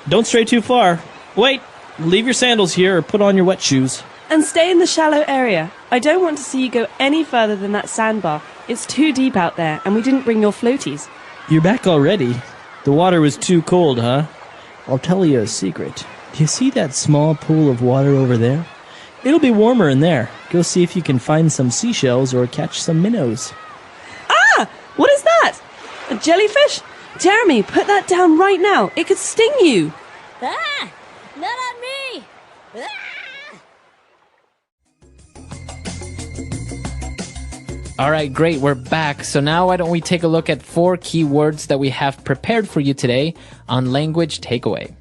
Speaker 5: Don't stray too far. Wait! Leave your sandals here or put on your wet shoes.
Speaker 4: And stay in the shallow area. I don't want to see you go any further than that sandbar. It's too deep out there, and we didn't bring your floaties.
Speaker 5: You're back already? The water was too cold, huh? I'll tell you a secret. Do you see that small pool of water over there? It'll be warmer in there. Go see if you can find some seashells or catch some minnows.
Speaker 4: Ah! What is that? A jellyfish? Jeremy, put that down right now. It could sting you.
Speaker 8: Ah! Not on me! Ah!
Speaker 1: All right, great. We're back. So now why don't we take a look at 4 key words that we have prepared for you today on Language Takeaway.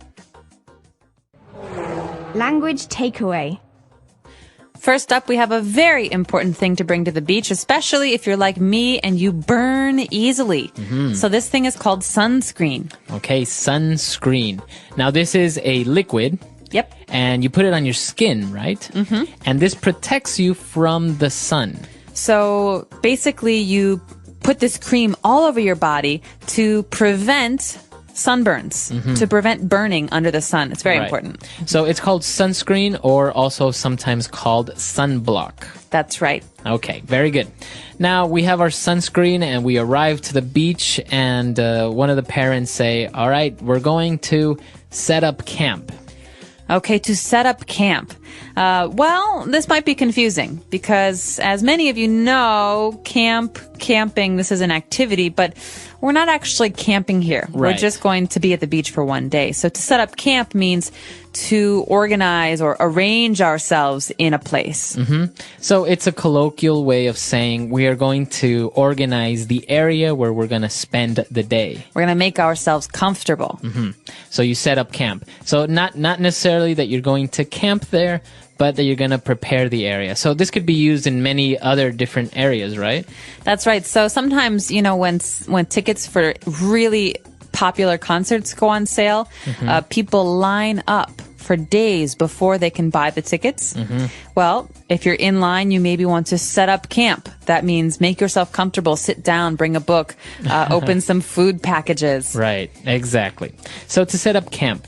Speaker 3: Language takeaway.
Speaker 2: First up, we have a very important thing to bring to the beach, especially if you're like me and you burn easily. So this thing is called sunscreen.
Speaker 1: Okay, sunscreen. Now this is a liquid.
Speaker 2: Yep.
Speaker 1: And you put it on your skin, right? And this protects you from the sun.
Speaker 2: So basically you put this cream all over your body to prevent sunburns, to prevent burning under the sun. It's very important.
Speaker 1: So it's called sunscreen, or also sometimes called sunblock.
Speaker 2: That's right.
Speaker 1: Okay, very good. Now we have our sunscreen and we arrive to the beach, and one of the parents say, all right, we're going to set up camp.
Speaker 2: Okay, to set up camp. Well, this might be confusing because, as many of you know, camping, this is an activity, but we're not actually camping here.
Speaker 1: Right.
Speaker 2: We're just going to be at the beach for one day. So to set up camp means to organize or arrange ourselves in a place.
Speaker 1: So it's a colloquial way of saying we are going to organize the area where we're going to spend the day.
Speaker 2: We're going to make ourselves comfortable.
Speaker 1: So you set up camp. So not necessarily that you're going to camp there, but that you're going to prepare the area. So this could be used in many other different areas, right?
Speaker 2: That's right. So sometimes, you know, when tickets for really popular concerts go on sale, people line up for days before they can buy the tickets. Well, if you're in line, you maybe want to set up camp. That means make yourself comfortable, sit down, bring a book, open some food packages.
Speaker 1: Right, exactly. So to set up camp.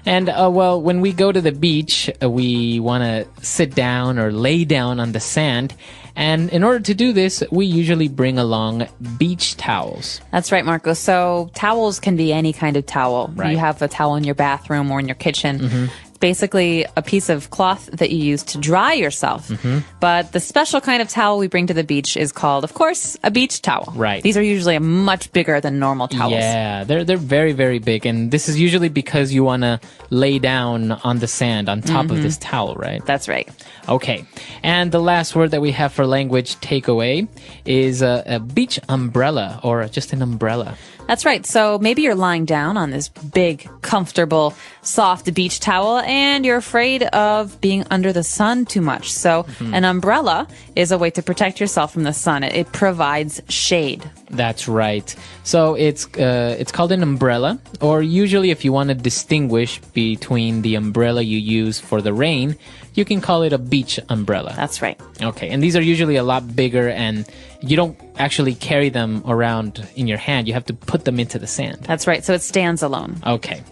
Speaker 1: And, well, when we go to the beach, we want to sit down or lay down on the sand. And in order to do this, we usually bring along beach towels.
Speaker 2: That's right, Marco. So towels can be any kind of towel.
Speaker 1: Right.
Speaker 2: You have a towel in your bathroom or in your kitchen. It's basically a piece of cloth that you use to dry yourself. But the special kind of towel we bring to the beach is called, of course, a beach towel.
Speaker 1: Right.
Speaker 2: These are usually much bigger than normal towels.
Speaker 1: Yeah, they're very, very big. And this is usually because you want to lay down on the sand on top of this towel, right?
Speaker 2: That's right.
Speaker 1: Okay. And the last word that we have for language takeaway is a beach umbrella, or just an umbrella.
Speaker 2: That's right. So maybe you're lying down on this big, comfortable, soft beach towel and you're afraid of being under the sun too much. So an umbrella is a way to protect yourself from the sun. It provides shade.
Speaker 1: That's right. So it's called an umbrella, or usually if you want to distinguish between the umbrella you use for the rain, you can call it a beach umbrella.
Speaker 2: That's right.
Speaker 1: Okay, and these are usually a lot bigger, and you don't actually carry them around in your hand. You have to put them into the sand.
Speaker 2: That's right. So it stands alone.
Speaker 1: Okay.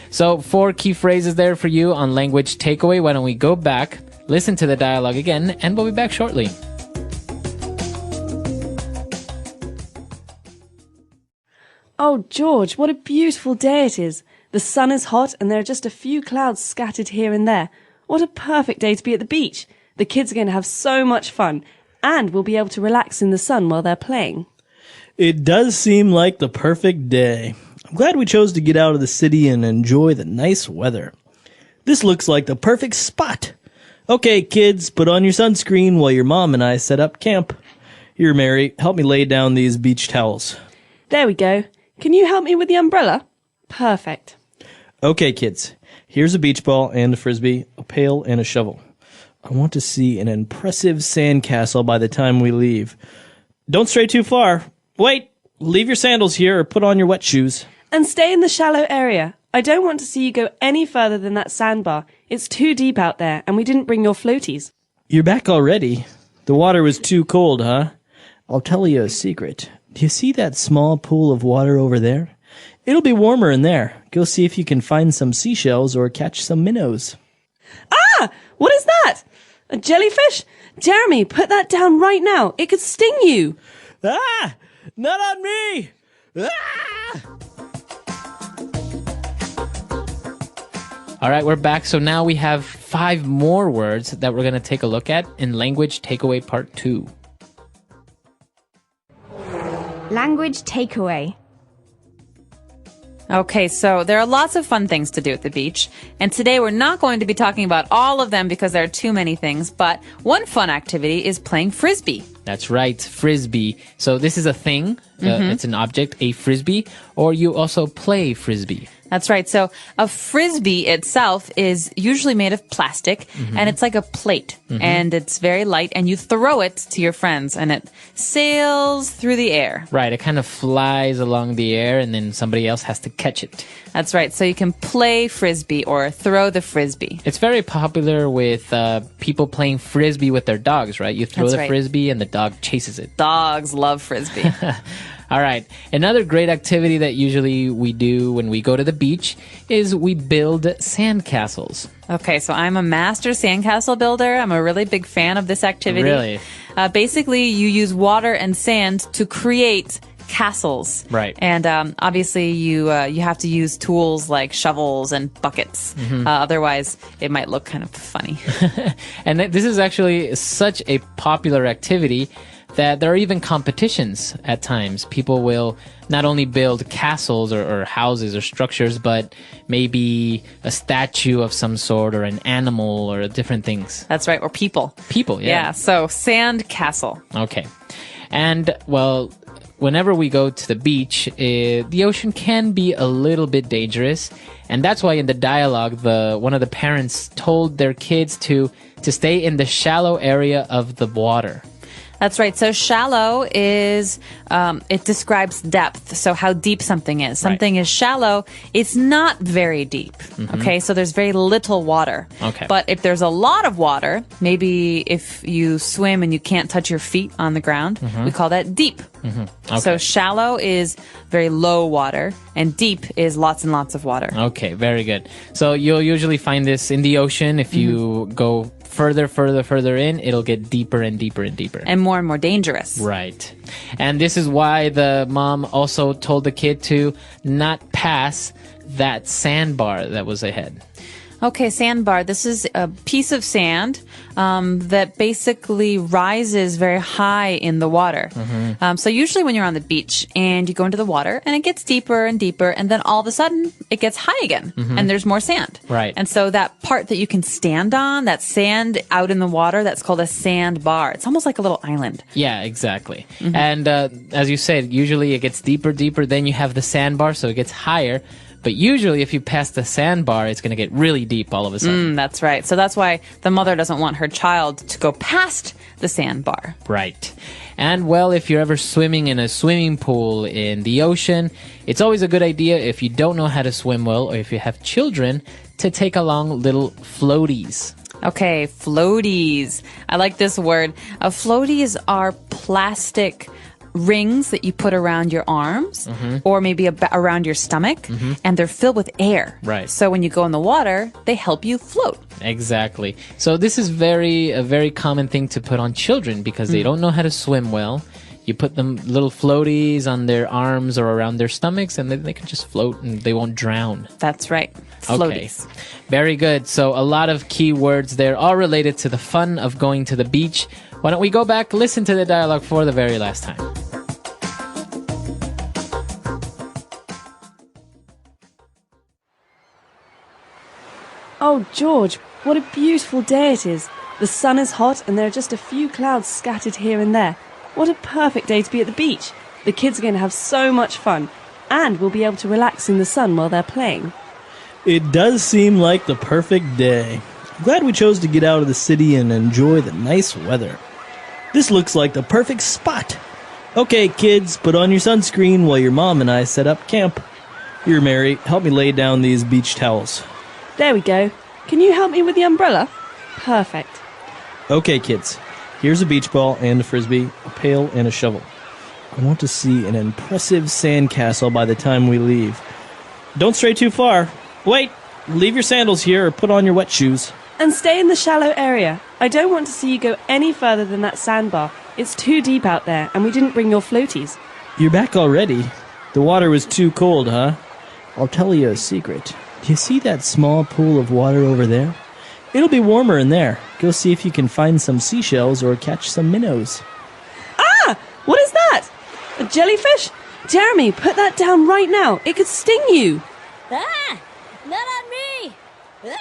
Speaker 1: So 4 key phrases there for you on Language Takeaway. Why don't we go back, listen to the dialogue again, and we'll be back shortly.
Speaker 4: Oh, George, what a beautiful day it is. The sun is hot and there are just a few clouds scattered here and there. What a perfect day to be at the beach. The kids are going to have so much fun and we'll be able to relax in the sun while they're playing.
Speaker 5: It does seem like the perfect day. I'm glad we chose to get out of the city and enjoy the nice weather. This looks like the perfect spot. Okay, kids, put on your sunscreen while your mom and I set up camp. Here, Mary, help me lay down these beach towels.
Speaker 4: There we go. Can you help me with the umbrella? Perfect.
Speaker 5: Okay, kids, here's a beach ball and a frisbee, a pail and a shovel. I want to see an impressive sandcastle by the time we leave. Don't stray too far. Wait, leave your sandals here or put on your wet shoes.
Speaker 4: And stay in the shallow area. I don't want to see you go any further than that sandbar. It's too deep out there, and we didn't bring your floaties.
Speaker 5: You're back already. The water was too cold, huh? I'll tell you a secret. Do you see that small pool of water over there? It'll be warmer in there. Go see if you can find some seashells or catch some minnows.
Speaker 4: Ah! What is that? A jellyfish? Jeremy, put that down right now. It could sting you.
Speaker 5: Ah! Not on me! Ah!
Speaker 1: All right, we're back. So now we have 5 more words that we're going to take a look at in Language Takeaway Part 2.
Speaker 3: Language takeaway.
Speaker 2: Okay, so there are lots of fun things to do at the beach, and today we're not going to be talking about all of them because there are too many things, but one fun activity is playing frisbee.
Speaker 1: That's right, frisbee. So this is a thing. It's an object, a frisbee, or you also play frisbee.
Speaker 2: That's right. So a frisbee itself is usually made of plastic, and it's like a plate, and it's very light, and you throw it to your friends, and it sails through the air.
Speaker 1: Right, it kind of flies along the air, and then somebody else has to catch it.
Speaker 2: That's right. So you can play frisbee or throw the frisbee.
Speaker 1: It's very popular with people playing frisbee with their dogs, right? You throw
Speaker 2: That's
Speaker 1: the
Speaker 2: right.
Speaker 1: frisbee, and the dog chases it.
Speaker 2: Dogs love frisbee.
Speaker 1: All right. Another great activity that usually we do when we go to the beach is we build sandcastles.
Speaker 2: Okay, so I'm a master sandcastle builder. I'm a really big fan of this activity.
Speaker 1: Really?
Speaker 2: Basically, you use water and sand to create castles.
Speaker 1: Right.
Speaker 2: And obviously, you have to use tools like shovels and buckets. Otherwise, it might look kind of funny.
Speaker 1: And this is actually such a popular activity that there are even competitions at times. People will not only build castles or houses or structures, but maybe a statue of some sort or an animal or different things.
Speaker 2: That's right, or people.
Speaker 1: People,
Speaker 2: Yeah, so sand castle.
Speaker 1: Okay. And, well, whenever we go to the beach, the ocean can be a little bit dangerous. And that's why in the dialogue, one of the parents told their kids to stay in the shallow area of the water.
Speaker 2: That's right. So shallow is, it describes depth. So how deep something is. Something is shallow. It's not very deep. Okay. So there's very little water.
Speaker 1: Okay.
Speaker 2: But if there's a lot of water, maybe if you swim and you can't touch your feet on the ground, we call that deep.
Speaker 1: Okay.
Speaker 2: So shallow is very low water and deep is lots and lots of water.
Speaker 1: Okay, very good. So you'll usually find this in the ocean. If you go further in, it'll get deeper and deeper and deeper.
Speaker 2: And more dangerous.
Speaker 1: Right. And this is why the mom also told the kid to not pass that sandbar that was ahead.
Speaker 2: Okay, sandbar. This is a piece of sand that basically rises very high in the water. So usually when you're on the beach and you go into the water and it gets deeper and deeper, and then all of a sudden it gets high again and there's more sand.
Speaker 1: Right.
Speaker 2: And so that part that you can stand on, that sand out in the water, that's called a sandbar. It's almost like a little island.
Speaker 1: Yeah, exactly. And as you said, usually it gets deeper, then you have the sandbar, so it gets higher. But usually if you pass the sandbar, it's going to get really deep all of a sudden.
Speaker 2: That's right. So that's why the mother doesn't want her child to go past the sandbar.
Speaker 1: Right. And, well, if you're ever swimming in a swimming pool in the ocean, it's always a good idea, if you don't know how to swim well or if you have children, to take along little floaties.
Speaker 2: Okay, floaties. I like this word. Floaties are plastic rings that you put around your arms or maybe around your stomach, and they're filled with air.
Speaker 1: Right.
Speaker 2: So when you go in the water, they help you float.
Speaker 1: Exactly. So this is a very common thing to put on children because they don't know how to swim well. You put them little floaties on their arms or around their stomachs, and then they can just float and they won't drown.
Speaker 2: That's right. Floaties.
Speaker 1: Okay. Very good. So a lot of key words there, all related to the fun of going to the beach. Why don't we go back, listen to the dialogue for the very last time.
Speaker 4: Oh, George, what a beautiful day it is. The sun is hot and there are just a few clouds scattered here and there. What a perfect day to be at the beach. The kids are going to have so much fun, and we'll be able to relax in the sun while they're playing.
Speaker 5: It does seem like the perfect day. I'm glad we chose to get out of the city and enjoy the nice weather. This looks like the perfect spot. Okay, kids, put on your sunscreen while your mom and I set up camp. Here, Mary, help me lay down these beach towels.
Speaker 4: There we go. Can you help me with the umbrella? Perfect.
Speaker 5: Okay, kids. Here's a beach ball and a frisbee, a pail and a shovel. I want to see an impressive sandcastle by the time we leave. Don't stray too far. Wait! Leave your sandals here or put on your wet shoes.
Speaker 4: And stay in the shallow area. I don't want to see you go any further than that sandbar. It's too deep out there, and we didn't bring your floaties.
Speaker 5: You're back already? The water was too cold, huh? I'll tell you a secret. Do you see that small pool of water over there? It'll be warmer in there. Go see if you can find some seashells or catch some minnows.
Speaker 4: Ah! What is that? A jellyfish? Jeremy, put that down right now. It could sting you.
Speaker 8: Ah! Not on me! Ah!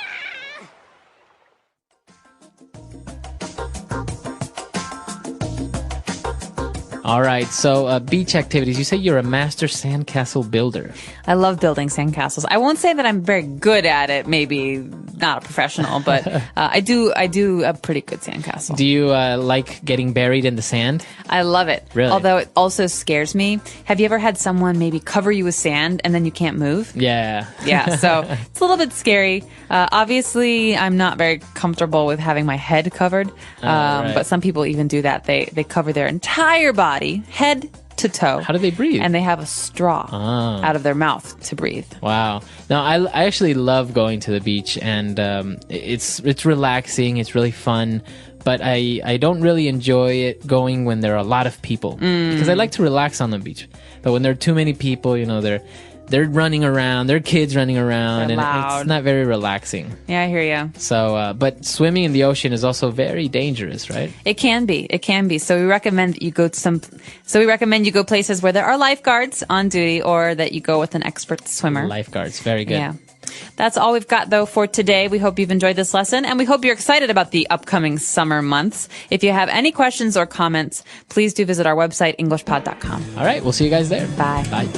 Speaker 1: All right, so beach activities. You say you're a master sandcastle builder.
Speaker 2: I love building sandcastles. I won't say that I'm very good at it. Maybe not a professional, but I do a pretty good sandcastle.
Speaker 1: Do you like getting buried in the sand?
Speaker 2: I love it.
Speaker 1: Really?
Speaker 2: Although it also scares me. Have you ever had someone maybe cover you with sand and then you can't move?
Speaker 1: Yeah.
Speaker 2: Yeah, so it's a little bit scary. Obviously, I'm not very comfortable with having my head covered,
Speaker 1: right.
Speaker 2: but some people even do that. They cover their entire body, head to toe.
Speaker 1: How do they breathe?
Speaker 2: And they have a straw out of their mouth to breathe.
Speaker 1: Wow. Now, I actually love going to the beach, and it's relaxing. It's really fun. But I don't really enjoy it going when there are a lot of people. Because I like to relax on the beach. But when there are too many people, they're running around, their kids running around,
Speaker 2: They're
Speaker 1: and
Speaker 2: loud.
Speaker 1: it's not very relaxing.
Speaker 2: Yeah, I hear you.
Speaker 1: So, but swimming in the ocean is also very dangerous, right?
Speaker 2: It can be. It can be. So we recommend you go places where there are lifeguards on duty, or that you go with an expert swimmer.
Speaker 1: Lifeguards, very good.
Speaker 2: Yeah. That's all we've got, though, for today. We hope you've enjoyed this lesson, and we hope you're excited about the upcoming summer months. If you have any questions or comments, please do visit our website, EnglishPod.com.
Speaker 1: All right, we'll see you guys there.
Speaker 2: Bye.
Speaker 1: Bye.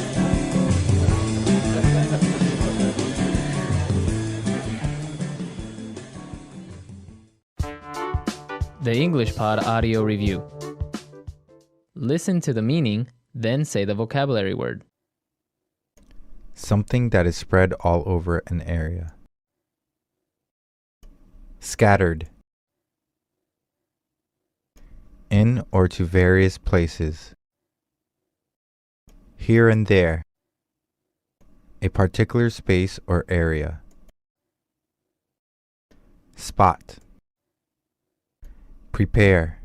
Speaker 1: The English Pod Audio Review. Listen to the meaning, then say the vocabulary word.
Speaker 7: Something that is spread all over an area. Scattered. In or to various places. Here and there. A particular space or area. Spot. Prepare.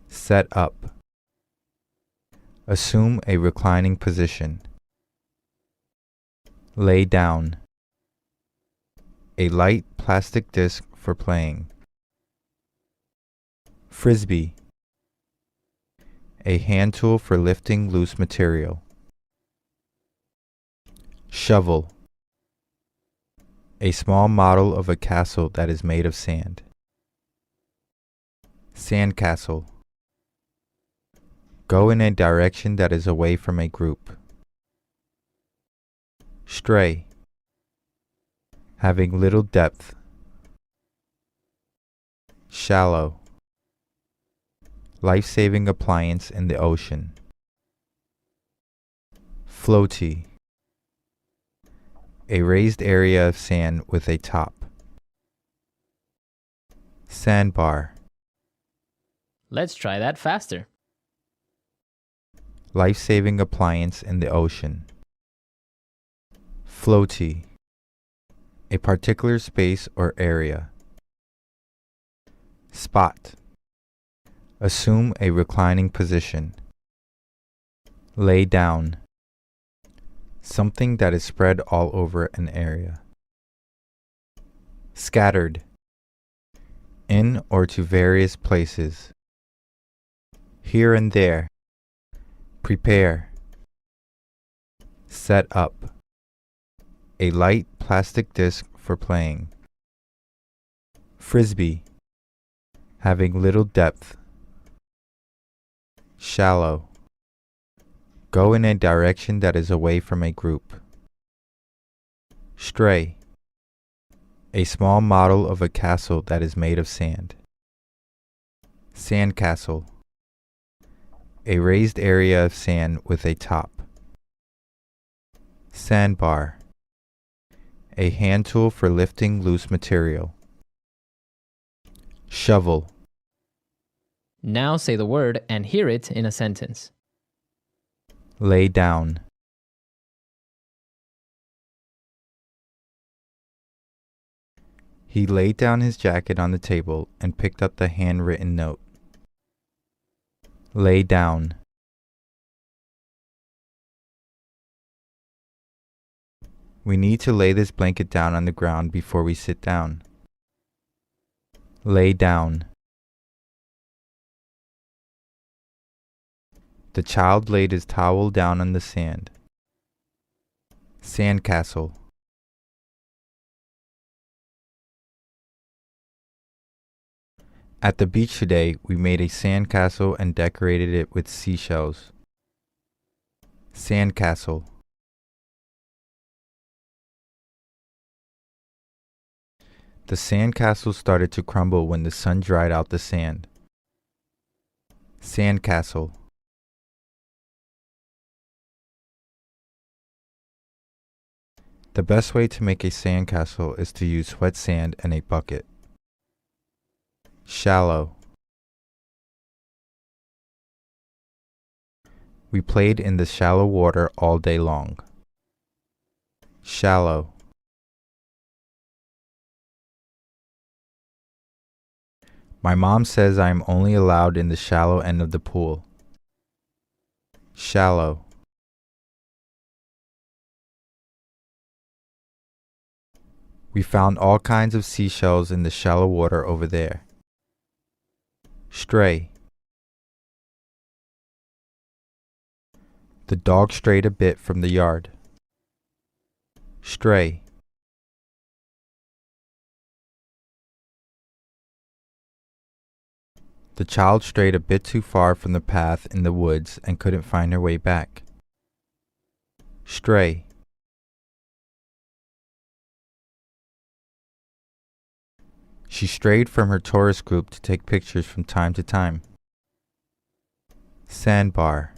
Speaker 7: Set up. Assume a reclining position. Lay down. A light plastic disc for playing. Frisbee. A hand tool for lifting loose material. Shovel. A small model of a castle that is made of sand. Sandcastle. Go in a direction that is away from a group. Stray. Having little depth. Shallow. Life-saving appliance in the ocean. Floaty. A raised area of sand with a top. Sandbar.
Speaker 1: Let's try that faster.
Speaker 7: Life-saving appliance in the ocean. Floaty. A particular space or area. Spot. Assume a reclining position. Lay down. Something that is spread all over an area. Scattered. In or to various places. Here and there. Prepare. Set up. A light plastic disc for playing. Frisbee. Having little depth. Shallow. Go in a direction that is away from a group. Stray. A small model of a castle that is made of sand. Sandcastle. A raised area of sand with a top. Sandbar. A hand tool for lifting loose material. Shovel.
Speaker 1: Now say the word and hear it in a sentence.
Speaker 7: Lay down. He laid down his jacket on the table and picked up the handwritten note. Lay down. We need to lay this blanket down on the ground before we sit down. Lay down. The child laid his towel down on the sand. Sandcastle. At the beach today, we made a sandcastle and decorated it with seashells. Sandcastle. The sandcastle started to crumble when the sun dried out the sand. Sandcastle. The best way to make a sandcastle is to use wet sand and a bucket. Shallow. We played in the shallow water all day long. Shallow. My mom says I am only allowed in the shallow end of the pool. Shallow. We found all kinds of seashells in the shallow water over there. Stray. The dog strayed a bit from the yard. Stray. The child strayed a bit too far from the path in the woods and couldn't find her way back. Stray. She strayed from her tourist group to take pictures from time to time. Sandbar.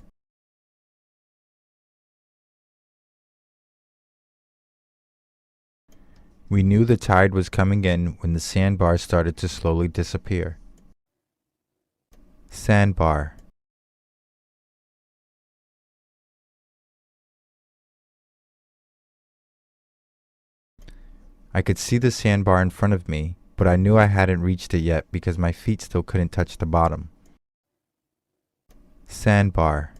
Speaker 7: We knew the tide was coming in when the sandbar started to slowly disappear. Sandbar. I could see the sandbar in front of me, but I knew I hadn't reached it yet because my feet still couldn't touch the bottom. Sandbar.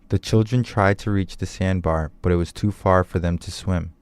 Speaker 7: The children tried to reach the sandbar, but it was too far for them to swim.